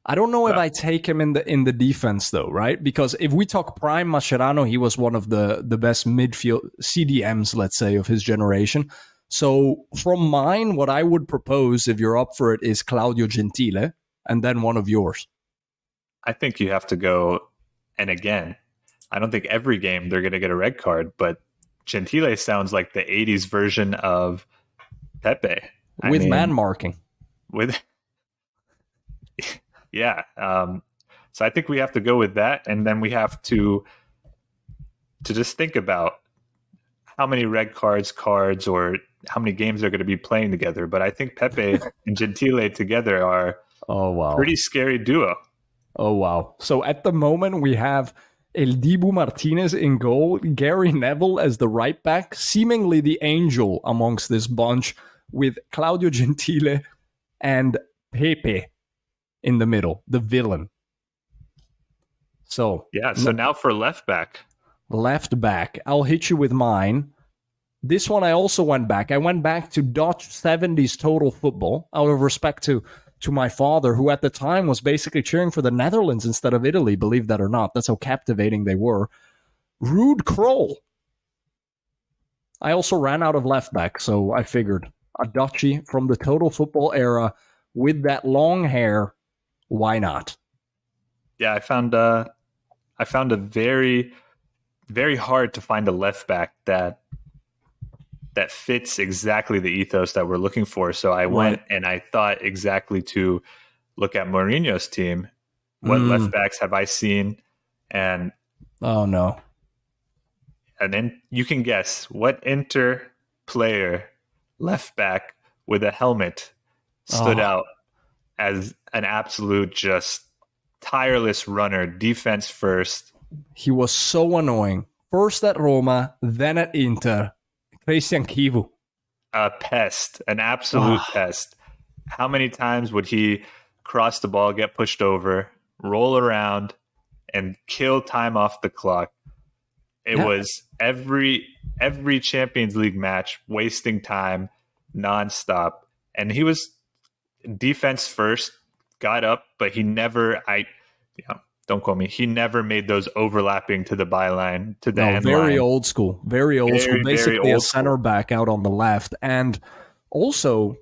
I don't know if I take him in the defense though, right? Because if we talk prime Mascherano, he was one of the best midfield CDMs, let's say, of his generation. So from mine, what I would propose, if you're up for it, is Claudio Gentile, and then one of yours. I think you have to go, and again, I don't think every game they're going to get a red card, but Gentile sounds like the 80s version of Pepe. With man marking. Yeah. So I think we have to go with that, and then we have to just think about how many red cards, or how many games they're going to be playing together. But I think Pepe and Gentile together are pretty scary duo. Oh, wow. So at the moment, we have El Dibu Martinez in goal, Gary Neville as the right back, seemingly the angel amongst this bunch, with Claudio Gentile and Pepe in the middle, the villain. So now for left back. Left back, I'll hit you with mine. This one I also went back. I went back to Dutch 70s total football out of respect to my father, who at the time was basically cheering for the Netherlands instead of Italy, believe that or not. That's how captivating they were. Ruud Krol. I also ran out of left back, so I figured a Dutchie from the total football era with that long hair, why not? Yeah, I found a very, very hard to find a left back that fits exactly the ethos that we're looking for. So I went and I thought exactly to look at Mourinho's team. What left backs have I seen? And oh no. And then you can guess what Inter player left back with a helmet stood out as an absolute just tireless runner, defense first. He was so annoying. First at Roma, then at Inter. Christian Kivu. A pest, an absolute pest. How many times would he cross the ball, get pushed over, roll around, and kill time off the clock? It was every Champions League match, wasting time, nonstop. And he was defense first, got up, but he never, don't quote me, he never made those overlapping to the byline, to the end line. Very old school. Basically a center back out on the left. And also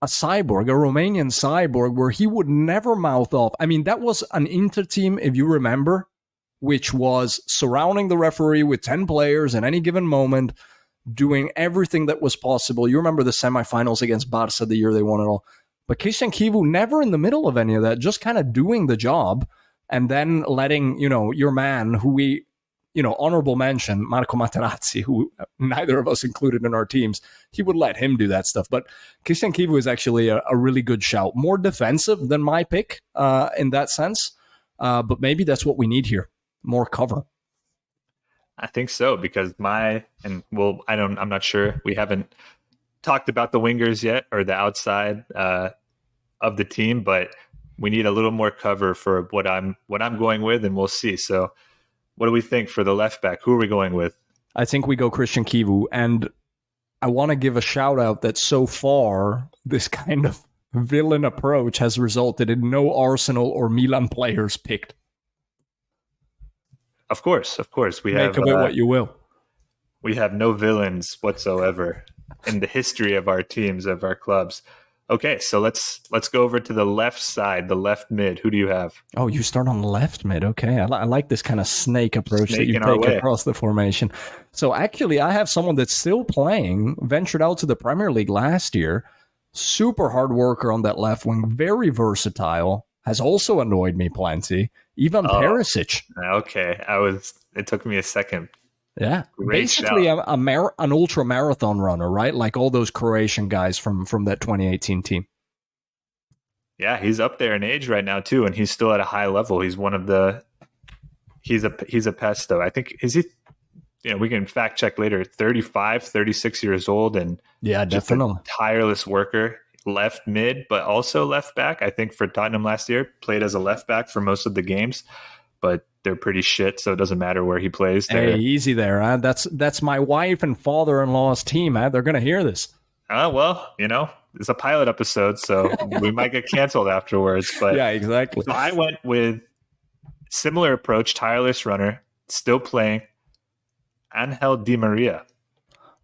a cyborg, a Romanian cyborg, where he would never mouth off. I mean, that was an Inter team, if you remember, which was surrounding the referee with 10 players at any given moment. doing everything that was possible. You remember the semifinals against Barca the year they won it all. But Christian Kivu never in the middle of any of that, just kind of doing the job and then letting, your man who we, honorable mention, Marco Materazzi, who neither of us included in our teams, he would let him do that stuff. But Christian Kivu is actually a really good shout. More defensive than my pick in that sense. But maybe that's what we need here. More cover. I think so, because I'm not sure. We haven't talked about the wingers yet, or the outside of the team, but we need a little more cover for what I'm going with, and we'll see. So what do we think for the left back? Who are we going with? I think we go Christian Kivu, and I want to give a shout out that so far this kind of villain approach has resulted in no Arsenal or Milan players picked. Of course. We Make of it what you will. We have no villains whatsoever in the history of our teams, of our clubs. Okay, so let's go over to the left side, the left mid. Who do you have? Oh, you start on the left mid. Okay, I like this kind of snake approach that you take across the formation. So actually, I have someone that's still playing, ventured out to the Premier League last year, super hard worker on that left wing, very versatile, has also annoyed me plenty. Ivan Perisic. Okay, it took me a second. Yeah, Great basically an ultra marathon runner, right? Like all those Croatian guys from that 2018 team. Yeah, he's up there in age right now too, and he's still at a high level. He's one of the he's a pesto. I think is he. We can fact check later. 35, 36 years old, and yeah, definitely a tireless worker. Left mid, but also left back. I think for Tottenham last year, played as a left back for most of the games, but they're pretty shit, so it doesn't matter where he plays. Hey, easy there. Huh? That's my wife and father-in-law's team. Huh? They're going to hear this. Well, it's a pilot episode, so we might get canceled afterwards. But yeah, exactly. So I went with similar approach, tireless runner, still playing, Angel Di Maria.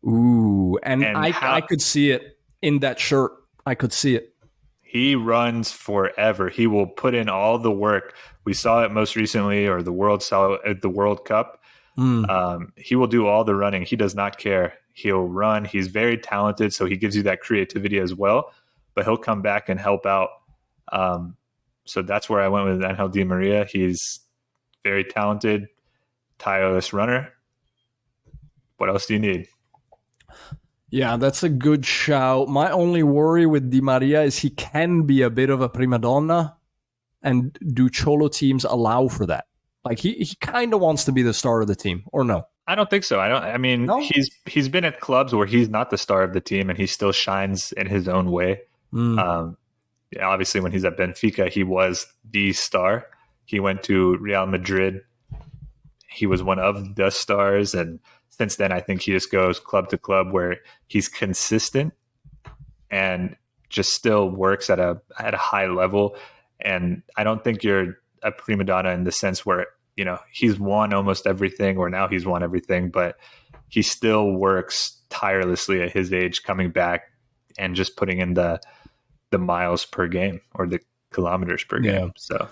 Ooh, and I could see it in that shirt. I could see it. He runs forever. He will put in all the work. We saw it most recently, or the world saw it at the World Cup. He will do all the running. He does not care. He'll run. He's very talented, so he gives you that creativity as well. But he'll come back and help out. So that's where I went with Angel Di Maria. He's very talented, tireless runner. What else do you need? Yeah, that's a good shout. My only worry with Di Maria is he can be a bit of a prima donna, and do Cholo teams allow for that? Like he kind of wants to be the star of the team, or no? I don't think so. No? He's been at clubs where he's not the star of the team, and he still shines in his own way. Obviously, when he's at Benfica, he was the star. He went to Real Madrid. He was one of the stars, and since then, I think he just goes club to club where he's consistent and just still works at a high level. And I don't think you're a prima donna in the sense where, he's won almost everything, or now he's won everything, but he still works tirelessly at his age, coming back and just putting in the miles per game, or the kilometers per game. So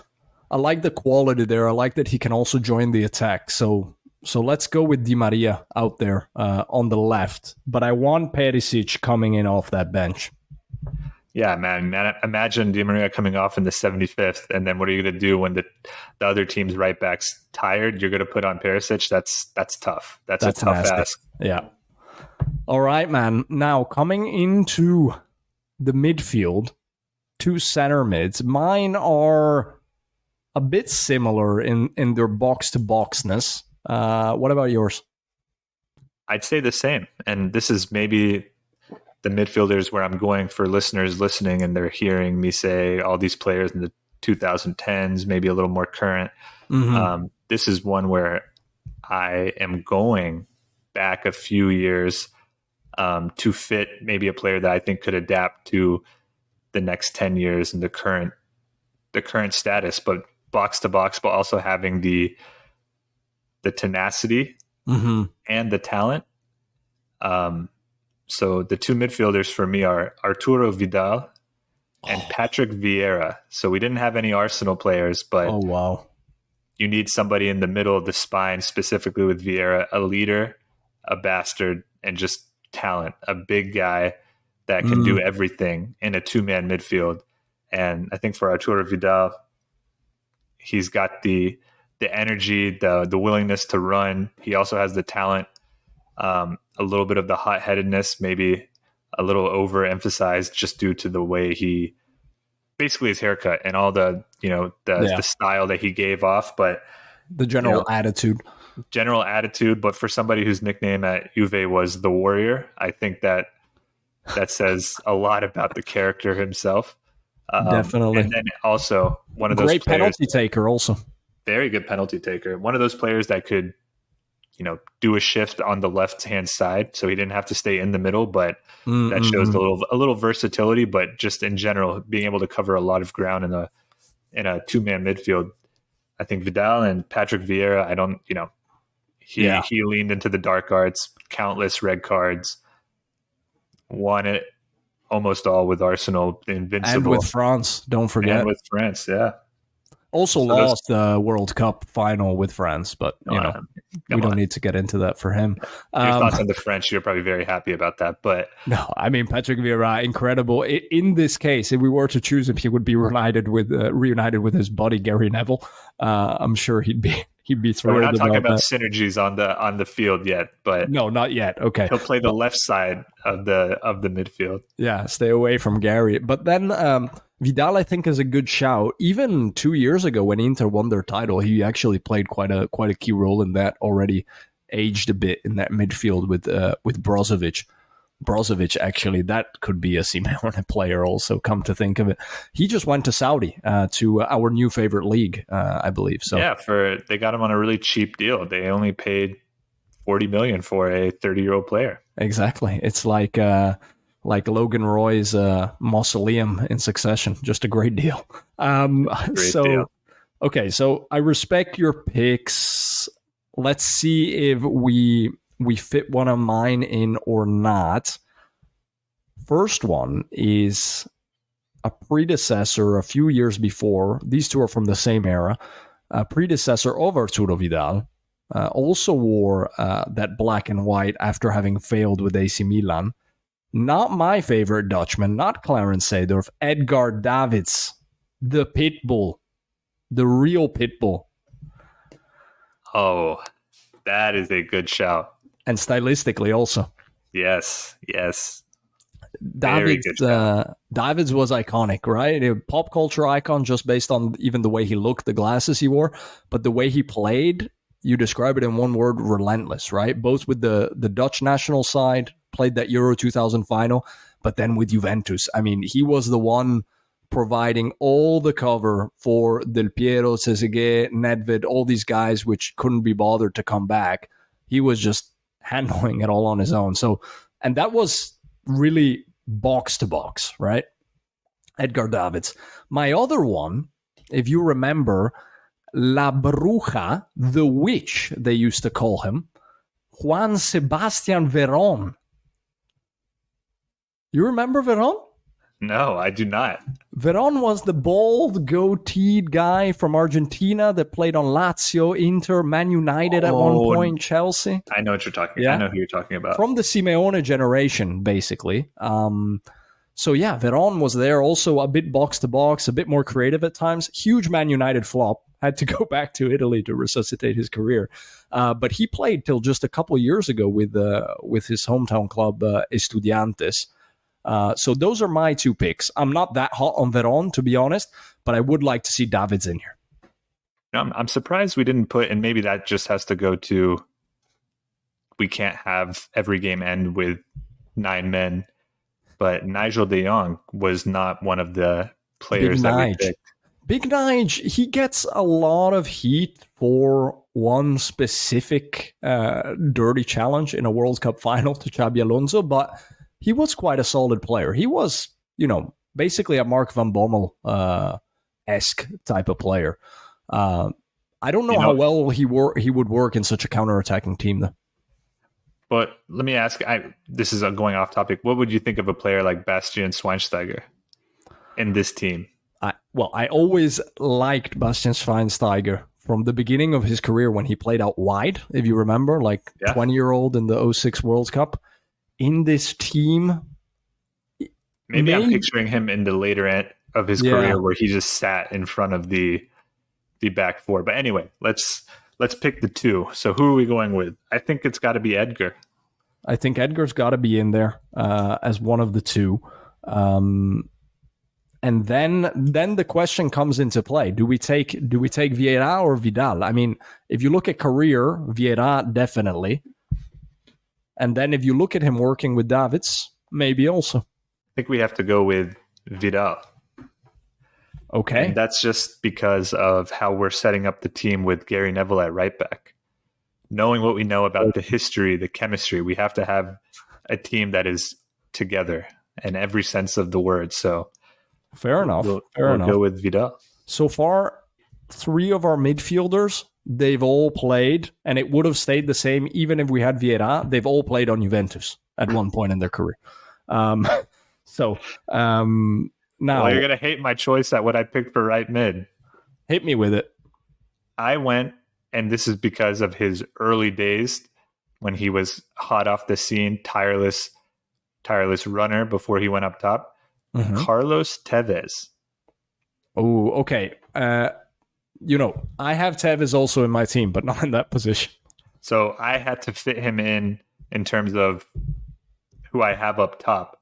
I like the quality there. I like that he can also join the attack. So let's go with Di Maria out there on the left. But I want Perisic coming in off that bench. Yeah, man. Imagine Di Maria coming off in the 75th, and then what are you going to do when the other team's right back's tired? You're going to put on Perisic? That's tough. That's a tough ask. Yeah. All right, man. Now, coming into the midfield, two center mids. Mine are a bit similar in their box-to-boxness. What about yours? I'd say the same. And this is maybe the midfielders where I'm going for listeners listening, and they're hearing me say all these players in the 2010s, maybe a little more current. This is one where I am going back a few years to fit maybe a player that I think could adapt to the next 10 years and the current status, but box to box, but also having the tenacity and the talent. So the two midfielders for me are Arturo Vidal and Patrick Vieira. So we didn't have any Arsenal players, but you need somebody in the middle of the spine, specifically with Vieira, a leader, a bastard, and just talent, a big guy that can do everything in a two-man midfield. And I think for Arturo Vidal, he's got the energy, the willingness to run. He also has the talent, a little bit of the hot-headedness, maybe a little overemphasized just due to the way he, basically his haircut and all the style that he gave off. But the general attitude. But for somebody whose nickname at Juve was the Warrior, I think that says a lot about the character himself. Definitely. And then also one of those great players, penalty taker also. Very good penalty taker. One of those players that could, do a shift on the left-hand side, so he didn't have to stay in the middle, but that shows a little versatility, but just in general, being able to cover a lot of ground in a two-man midfield. I think Vidal and Patrick Vieira, he leaned into the dark arts, countless red cards, won it almost all with Arsenal, invincible. And with France, don't forget. And with France, yeah. Also lost the World Cup final with France, but we don't need to get into that for him. Your thoughts on the French, you're probably very happy about that. But no, I mean, Patrick Vieira, incredible. In this case, if we were to choose him, he would be reunited with his buddy Gary Neville. I'm sure he'd be thrilled. We're not talking about that. Synergies on the field yet, but no, not yet. Okay, he'll play the left side of the midfield. Yeah, stay away from Gary. But then Vidal, I think, is a good shout. Even 2 years ago, when Inter won their title, he actually played quite a key role in that. Already aged a bit in that midfield with Brozovic. Brozovic, actually, that could be a Simeone player also, come to think of it. He just went to Saudi, to our new favorite league, I believe. So yeah, they got him on a really cheap deal. They only paid 40 million for a 30-year-old player. Exactly. It's like Logan Roy's mausoleum in Succession. Just a great deal. Great deal. Okay, so I respect your picks. Let's see if we fit one of mine in or not. First one is a predecessor a few years before. These two are from the same era. A predecessor of Arturo Vidal. Also wore that black and white after having failed with AC Milan. Not my favorite Dutchman, not Clarence Seedorf, Edgar Davids, the Pitbull, the real Pitbull. Oh, that is a good shout. And stylistically also. Yes. Davids was iconic, right? A pop culture icon just based on even the way he looked, the glasses he wore, but the way he played, you describe it in one word, relentless, right? Both with the Dutch national side, played that Euro 2000 final, but then with Juventus. I mean, he was the one providing all the cover for Del Piero, Trezeguet, Nedved, all these guys which couldn't be bothered to come back. He was just handling it all on his own. So, and that was really box to box, right? Edgar Davids. My other one, if you remember, La Bruja, the witch, they used to call him, Juan Sebastian Veron. You remember Veron? No, I do not. Veron was the bald, goateed guy from Argentina that played on Lazio, Inter, Man United at one point, Chelsea. I know what you're talking about. I know who you're talking about. From the Simeone generation, basically. So yeah, Veron was there, also a bit box to box, a bit more creative at times. Huge Man United flop. Had to go back to Italy to resuscitate his career. But he played till just a couple of years ago with his hometown club, Estudiantes. So those are my two picks. I'm not that hot on Veron, to be honest, but I would like to see Davids in here. I'm surprised we didn't put, and maybe that just has to go to, we can't have every game end with 9 men, but Nigel de Jong was not one of the players that we picked. Big Nige, he gets a lot of heat for one specific dirty challenge in a World Cup final to Xabi Alonso, but he was quite a solid player. He was, basically a Mark van Bommel-esque type of player. I don't know how well he would work in such a counter-attacking team, though. But let me ask, this is going off topic. What would you think of a player like Bastian Schweinsteiger in this team? I always liked Bastian Schweinsteiger from the beginning of his career when he played out wide, if you remember, like 20-year-old in the '06 World Cup, in this team. Maybe I'm picturing him in the later end of his career where he just sat in front of the back four. But anyway, let's pick the two. So who are we going with? I think it's got to be Edgar. I think Edgar's got to be in there as one of the two. And then the question comes into play. Do we take Vieira or Vidal? I mean, if you look at career, Vieira definitely. And then if you look at him working with Davids, maybe also. I think we have to go with Vidal. Okay. And that's just because of how we're setting up the team with Gary Neville at right back. Knowing what we know about the history, the chemistry, we have to have a team that is together in every sense of the word. So fair enough. We'll enough. Go with Vidal. So far, 3 of our midfielders, they've all played, and it would have stayed the same even if we had Vieira. They've all played on Juventus at one point in their career. Now well, you're gonna hate my choice at what I picked for right mid. Hit me with it. I went, and this is because of his early days when he was hot off the scene, tireless runner before he went up top. Mm-hmm. Carlos Tevez. Oh, okay. I have Tevez also in my team, but not in that position. So I had to fit him in terms of who I have up top.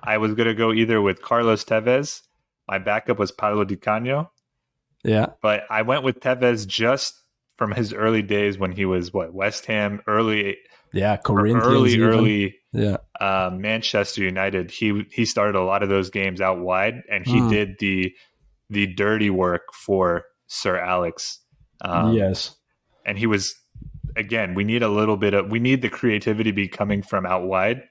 I was going to go either with Carlos Tevez. My backup was Paulo Di Canio. Yeah. But I went with Tevez just from his early days when he was, West Ham, early Corinthians, Manchester United. He started a lot of those games out wide, and he did the dirty work for Sir Alex. Yes. And he was, again, we need the creativity be coming from out wide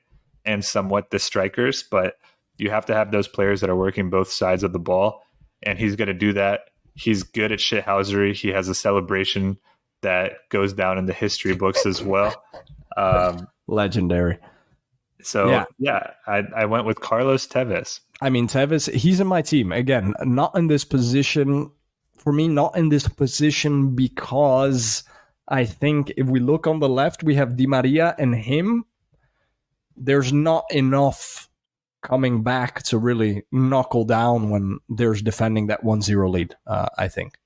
and somewhat the strikers, but you have to have those players that are working both sides of the ball, and he's going to do that. He's good at shithousery. He has a celebration that goes down in the history books as well. Legendary. So, I went with Carlos Tevez. I mean, Tevez, he's in my team. Again, not in this position. For me, not in this position because I think if we look on the left, we have Di Maria and him. There's not enough coming back to really knuckle down when there's defending that 1-0 lead, I think.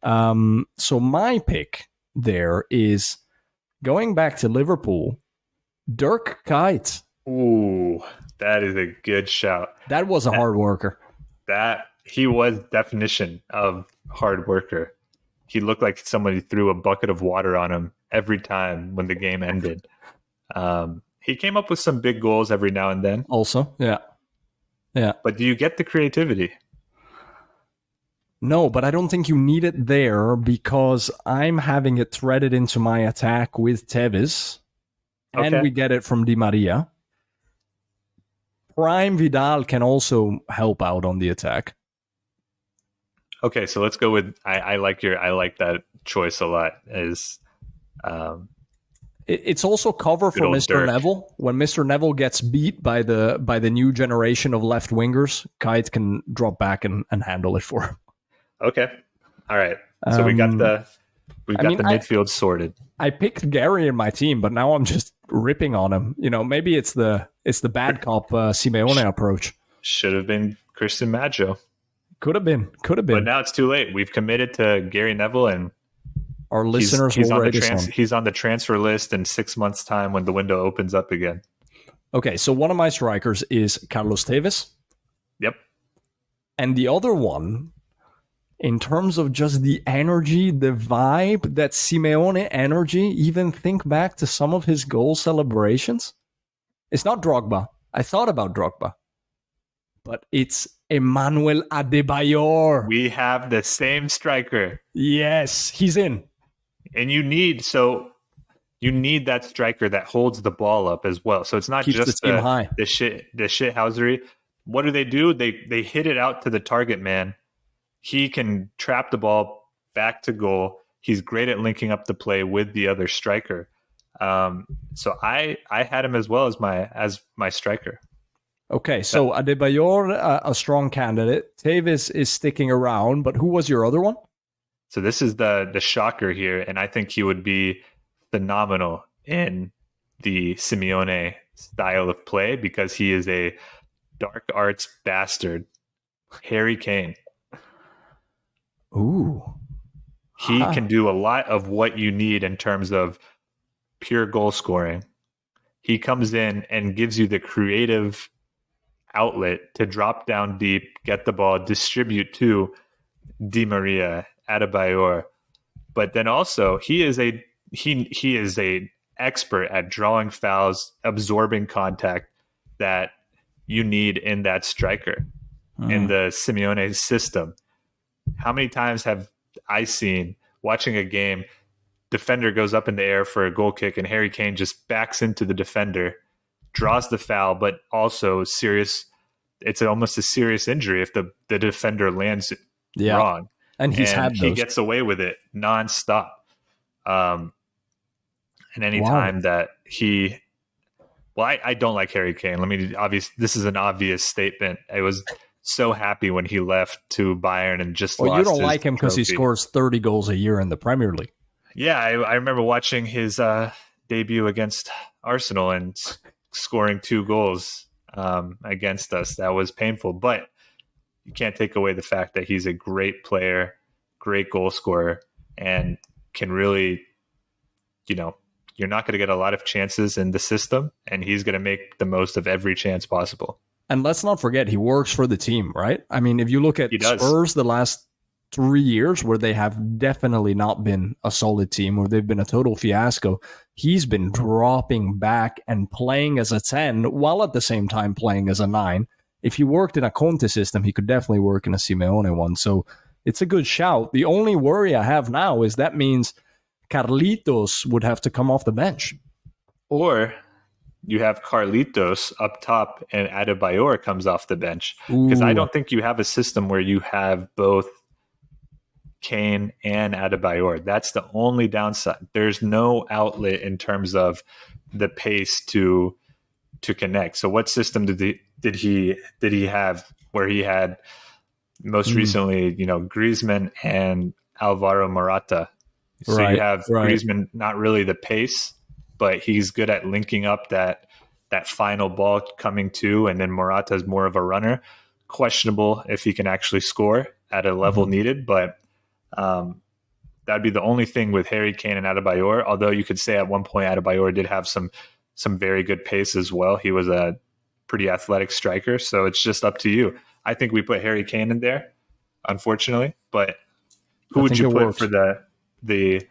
So my pick there is going back to Liverpool, Dirk Kuyt. Ooh, that is a good shout. That was a hard worker. He was definition of hard worker. He looked like somebody threw a bucket of water on him every time when the game ended. He came up with some big goals every now and then. Also, yeah. But do you get the creativity? No, but I don't think you need it there because I'm having it threaded into my attack with Tevez. And we get it from Di Maria. Prime Vidal can also help out on the attack. Okay, so let's go with I like that choice a lot. It's also cover for Mr. Dirk. Neville. When Mr. Neville gets beat by the new generation of left wingers, Kuyt can drop back and handle it for him. Okay, all right. So we got the midfield sorted. I picked Gary in my team, but now I'm just ripping on him. Maybe it's the bad cop Simeone approach. Should have been Christian Maggio. Could have been. But now it's too late. We've committed to Gary Neville, and our listeners he's on the transfer list in 6 months' time when the window opens up again. Okay, so one of my strikers is Carlos Tevez. Yep. And the other one, in terms of just the energy, the vibe, that Simeone energy, even think back to some of his goal celebrations. It's not Drogba. I thought about Drogba. But it's Emmanuel Adebayor. We have the same striker. Yes, he's in. And you need that striker that holds the ball up as well. So it's not Keeps just the shithousery. What do? They hit it out to the target man. He can trap the ball back to goal. He's great at linking up the play with the other striker. So I had him as well as my striker. Okay, so Adebayor, a strong candidate. Tevez is sticking around, but who was your other one? So this is the shocker here, and I think he would be phenomenal in the Simeone style of play because he is a dark arts bastard. Harry Kane. Ooh. He can do a lot of what you need in terms of pure goal scoring. He comes in and gives you the creative outlet to drop down deep, get the ball, distribute to Di Maria, Adebayor. But then also he is a expert at drawing fouls, absorbing contact that you need in that striker in the Simeone system. How many times have I seen watching a game, defender goes up in the air for a goal kick and Harry Kane just backs into the defender, draws the foul, but also it's almost a serious injury if the defender lands wrong. And he gets away with it nonstop. And anytime that I don't like Harry Kane. This is an obvious statement. I was so happy when he left to Bayern and just lost. You don't like him because he scores 30 goals a year in the Premier League. Yeah, I remember watching his debut against Arsenal and scoring 2 goals against us. That was painful, but you can't take away the fact that he's a great player, great goal scorer, and can really, you're not going to get a lot of chances in the system, and he's going to make the most of every chance possible. And let's not forget, he works for the team, right? I mean, if you look at Spurs the last 3 years where they have definitely not been a solid team, or they've been a total fiasco, he's been dropping back and playing as a 10 while at the same time playing as a 9. If he worked in a Conte system, he could definitely work in a Simeone one. So it's a good shout. The only worry I have now is that means Carlitos would have to come off the bench. Or you have Carlitos up top and Adebayor comes off the bench. Because I don't think you have a system where you have both Kane and Adebayor. That's the only downside. There's no outlet in terms of the pace to connect. So what system did he have where he had most recently, Griezmann and Alvaro Morata? So you have Griezmann, not really the pace, but he's good at linking up that final ball coming to, and then Morata is more of a runner. Questionable if he can actually score at a level needed, but that'd be the only thing with Harry Kane and Adebayor. Although you could say at one point Adebayor did have some very good pace as well. He was a pretty athletic striker, so it's just up to you. I think we put Harry Kane in there, unfortunately, but who would you put for the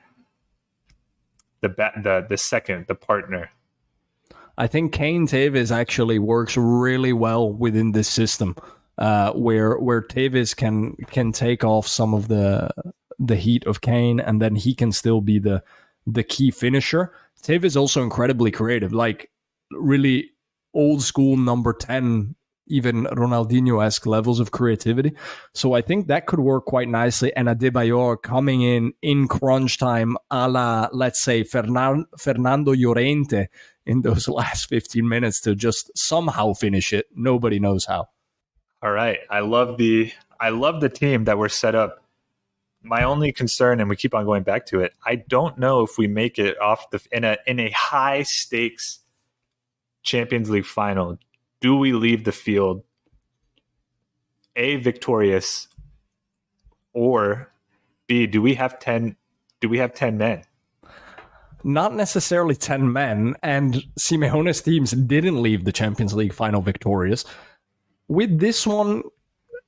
second, the partner? I think Kane Tevez actually works really well within this system, where Tevez can take off some of the heat of Kane, and then he can still be the key finisher. Tevez is also incredibly creative, like really old school number 10, even Ronaldinho-esque levels of creativity. So I think that could work quite nicely. And Adebayor coming in crunch time, a la, let's say, Fernando Llorente in those last 15 minutes to just somehow finish it. Nobody knows how. All right. I love the team that we're set up. My only concern, and we keep on going back to it, I don't know if we make it off in a high stakes Champions League final. Do we leave the field A, victorious, or B, do we have 10 men? Not necessarily 10 men, and Simeone's teams didn't leave the Champions League final victorious. With this one,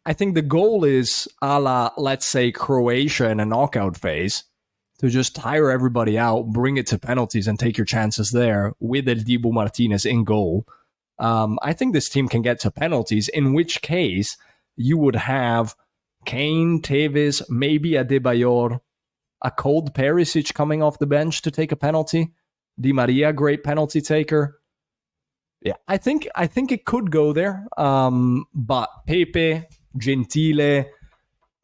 I think the goal is a la, let's say, Croatia in a knockout phase, to just tire everybody out, bring it to penalties, and take your chances there with El Dibu Martinez in goal. I think this team can get to penalties, in which case you would have Kane, Tevez, maybe Adebayor, a cold Perisic coming off the bench to take a penalty. Di Maria, great penalty taker. Yeah, I think it could go there. But Pepe, Gentile,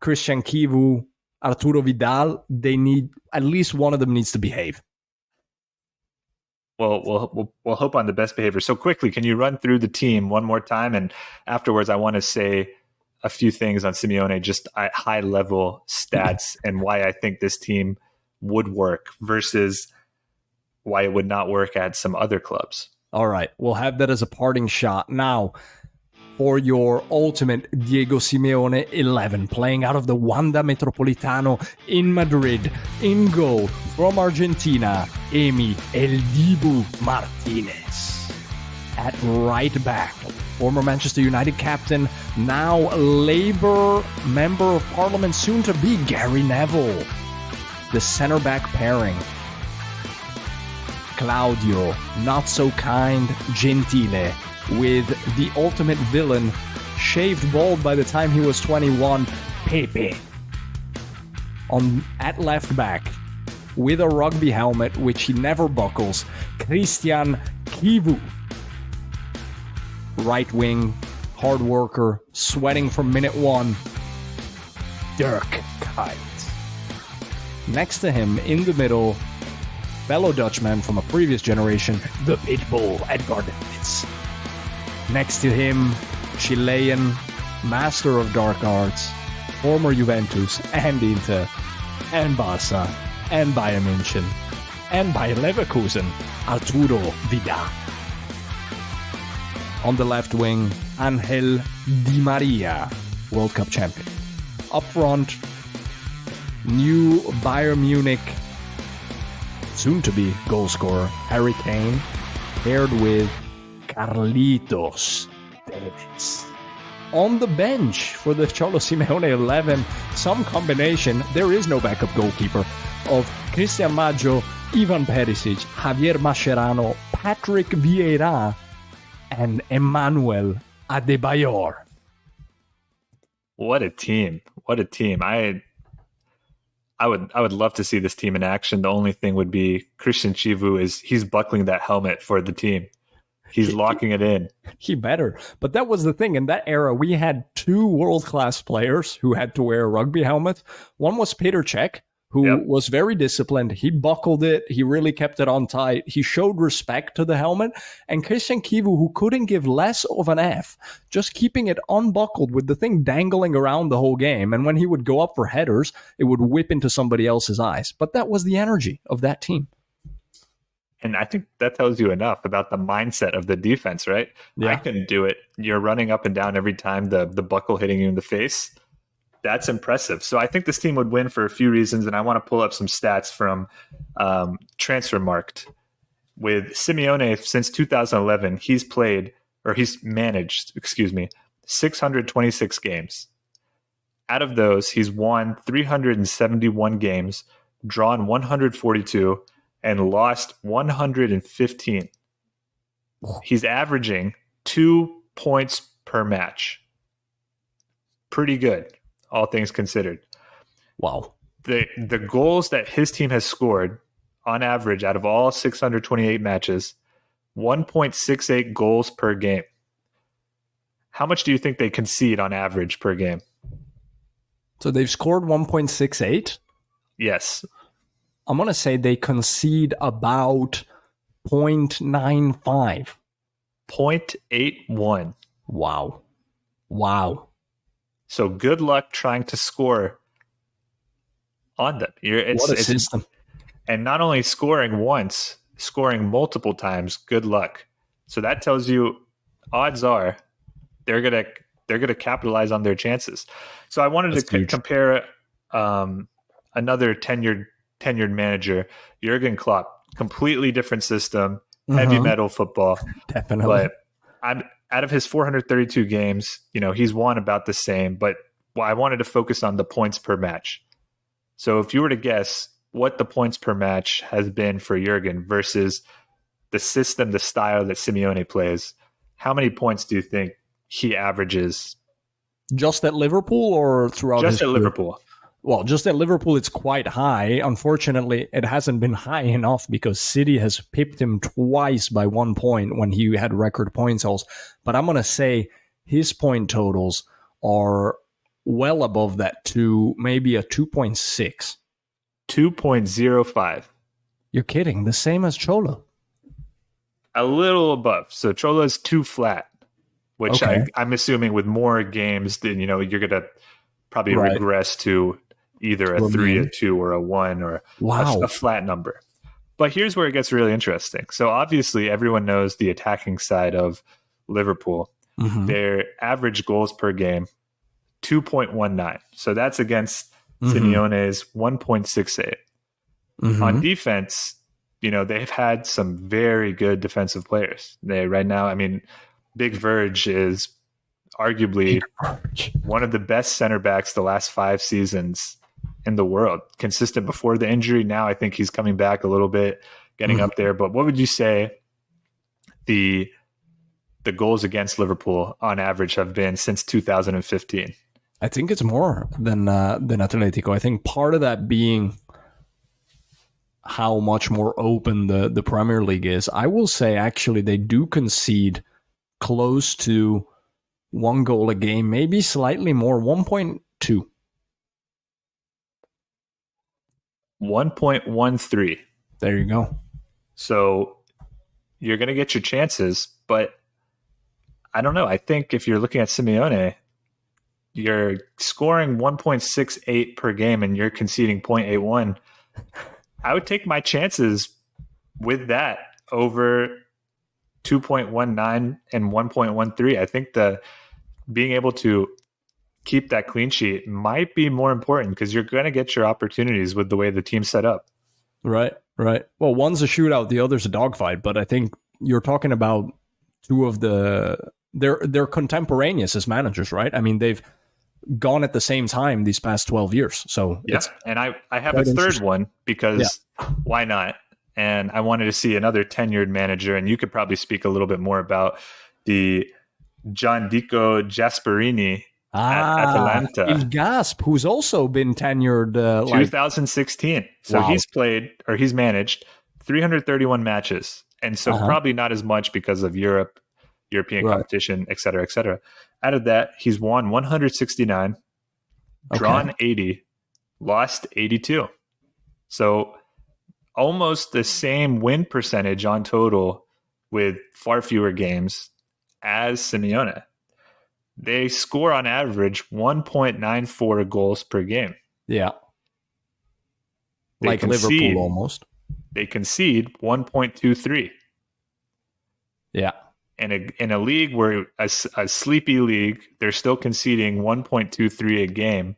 Christian Kivu, Arturo Vidal, they need, at least one of them needs to behave. Well, we'll hope on the best behavior. So quickly, can you run through the team one more time? And afterwards, I want to say a few things on Simeone, just at high level stats, and why I think this team would work versus why it would not work at some other clubs. All right, we'll have that as a parting shot. Now, for your ultimate Diego Simeone 11, playing out of the Wanda Metropolitano in Madrid, in goal from Argentina, Emi El Dibu Martinez. At right back, former Manchester United captain, now Labour Member of Parliament, soon to be Gary Neville. The center back pairing, Claudio, not so kind, Gentile, with the ultimate villain, shaved bald by the time he was 21, Pepe. At left back, with a rugby helmet, which he never buckles, Christian Kivu. Right wing, hard worker, sweating from minute one, Dirk Kuyt. Next to him, in the middle, fellow Dutchman from a previous generation, the Pitbull, Edgar Davids. Next to him, Chilean, master of dark arts, former Juventus and Inter, and Barca, and Bayern München, and Bayer Leverkusen, Arturo Vidal. On the left wing, Angel Di Maria, World Cup champion. Up front, new Bayern Munich, soon-to-be goal scorer, Harry Kane, paired with Carlitos Tevez. On the bench for the Cholo Simeone 11, some combination, there is no backup goalkeeper, of Cristian Maggio, Ivan Perisic, Javier Mascherano, Patrick Vieira, and Emmanuel Adebayor. What a team. What a team. I would love to see this team in action. The only thing would be Christian Chivu he's buckling that helmet for the team. He's locking it in. He better. But that was the thing. In that era, we had two world-class players who had to wear rugby helmets. One was Petr Cech, who was very disciplined. He buckled it. He really kept it on tight. He showed respect to the helmet. And Christian Kivu, who couldn't give less of an F, just keeping it unbuckled with the thing dangling around the whole game. And when he would go up for headers, it would whip into somebody else's eyes. But that was the energy of that team. And I think that tells you enough about the mindset of the defense, right? Yeah. I couldn't do it. You're running up and down every time the buckle hitting you in the face. That's impressive. So I think this team would win for a few reasons, and I want to pull up some stats from Transfermarkt. With Simeone, since 2011, he's managed 626 games. Out of those, he's won 371 games, drawn 142, and lost 115. He's averaging 2 points per match. Pretty good, all things considered. Wow. The goals that his team has scored on average out of all 628 matches, 1.68 goals per game. How much do you think they concede on average per game? So they've scored 1.68? Yes. I'm going to say they concede about 0.95. 0.81. Wow. So good luck trying to score on them. What a system. And not only scoring once, scoring multiple times, good luck. So that tells you odds are they're gonna capitalize on their chances. So I wanted to compare another tenured manager, Jurgen Klopp. Completely different system, heavy metal football. Definitely. But out of his 432 games, he's won about the same. But I wanted to focus on the points per match. So if you were to guess what the points per match has been for Jurgen versus the system, the style that Simeone plays, how many points do you think he averages? Just at Liverpool or throughout his career? Liverpool. Well, just at Liverpool, it's quite high. Unfortunately, it hasn't been high enough because City has pipped him twice by 1 point when he had record point totals. But I'm going to say his point totals are well above that to maybe a 2.6. 2.05. You're kidding. The same as Cholo. A little above. So Cholo is too flat which I'm assuming with more games, then you're going to probably regress to either a 3, a 2, or a 1, or a flat number. But here's where it gets really interesting. So obviously everyone knows the attacking side of Liverpool. Their average goals per game, 2.19. So that's against Simeone's 1.68. On defense, they've had some very good defensive players. Right now, Big Verge is arguably one of the best center backs the last 5 seasons in the world. Consistent before the injury. Now I think he's coming back a little bit, getting up there. But what would you say the goals against Liverpool on average have been since 2015? I think it's more than Atletico. I think part of that being how much more open the Premier League is. I will say, actually, they do concede close to 1 goal a game, maybe slightly more, 1.2. 1.13. There you go. So you're going to get your chances, but I don't know. I think if you're looking at Simeone, you're scoring 1.68 per game and you're conceding 0.81. I would take my chances with that over 2.19 and 1.13. I think being able to keep that clean sheet might be more important because you're going to get your opportunities with the way the team's set up. Right. Well, one's a shootout, the other's a dogfight, but I think you're talking about two of they're contemporaneous as managers, right? They've gone at the same time these past 12 years. So and I have a third one because why not? And I wanted to see another tenured manager, and you could probably speak a little bit more about the Giandico Gasperini at Atalanta. Il Gasp, who's also been tenured 2016. So he's managed 331 matches. And so probably not as much because of European competition, et cetera, et cetera. Out of that, he's won 169, drawn 80, lost 82. So almost the same win percentage on total with far fewer games as Simeone. They score on average 1.94 goals per game. Yeah. Like Liverpool almost. They concede 1.23. Yeah. In a league where a sleepy league, they're still conceding 1.23 a game,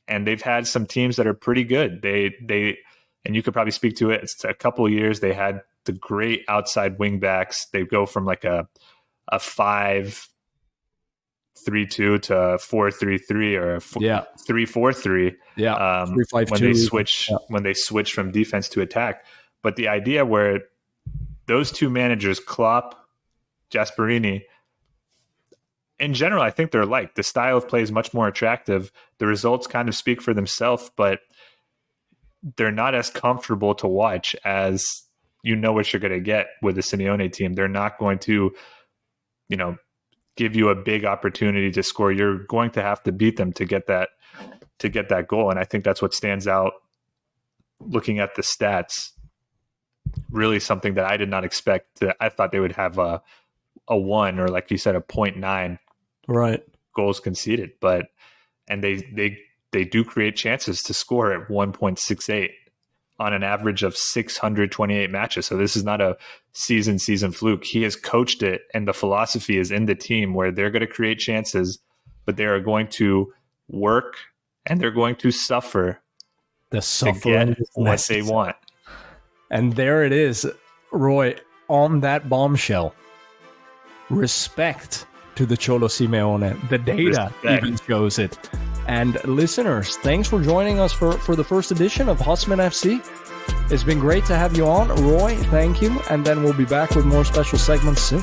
and they've had some teams that are pretty good. They and you could probably speak to it. It's a couple of years they had the great outside wing backs. They go from like a 5-3-2 to 4-3-3 or a 3-4-3. Yeah, 3-5-2 when they switch from defense to attack. But the idea where those two managers, Klopp, Gasperini, in general, I think they're alike. The style of play is much more attractive. The results kind of speak for themselves, but they're not as comfortable to watch as what you're going to get with the Simeone team. They're not going to, give you a big opportunity to score. You're going to have to beat them to get that goal. And I think that's what stands out looking at the stats. Really something that I did not expect. I thought they would have a 1 or, like you said, a 0.9 goals conceded, and they do create chances to score at 1.68 on an average of 628 matches. So this is not a season fluke. He has coached it, and the philosophy is in the team where they're going to create chances, but they are going to work and they're going to suffer to get what they want. And there it is, Roy, on that bombshell. Respect to the Cholo Simeone. The data even shows it. And listeners, thanks for joining us for the first edition of Husman FC. It's been great to have you on. Roy, thank you. And then we'll be back with more special segments soon.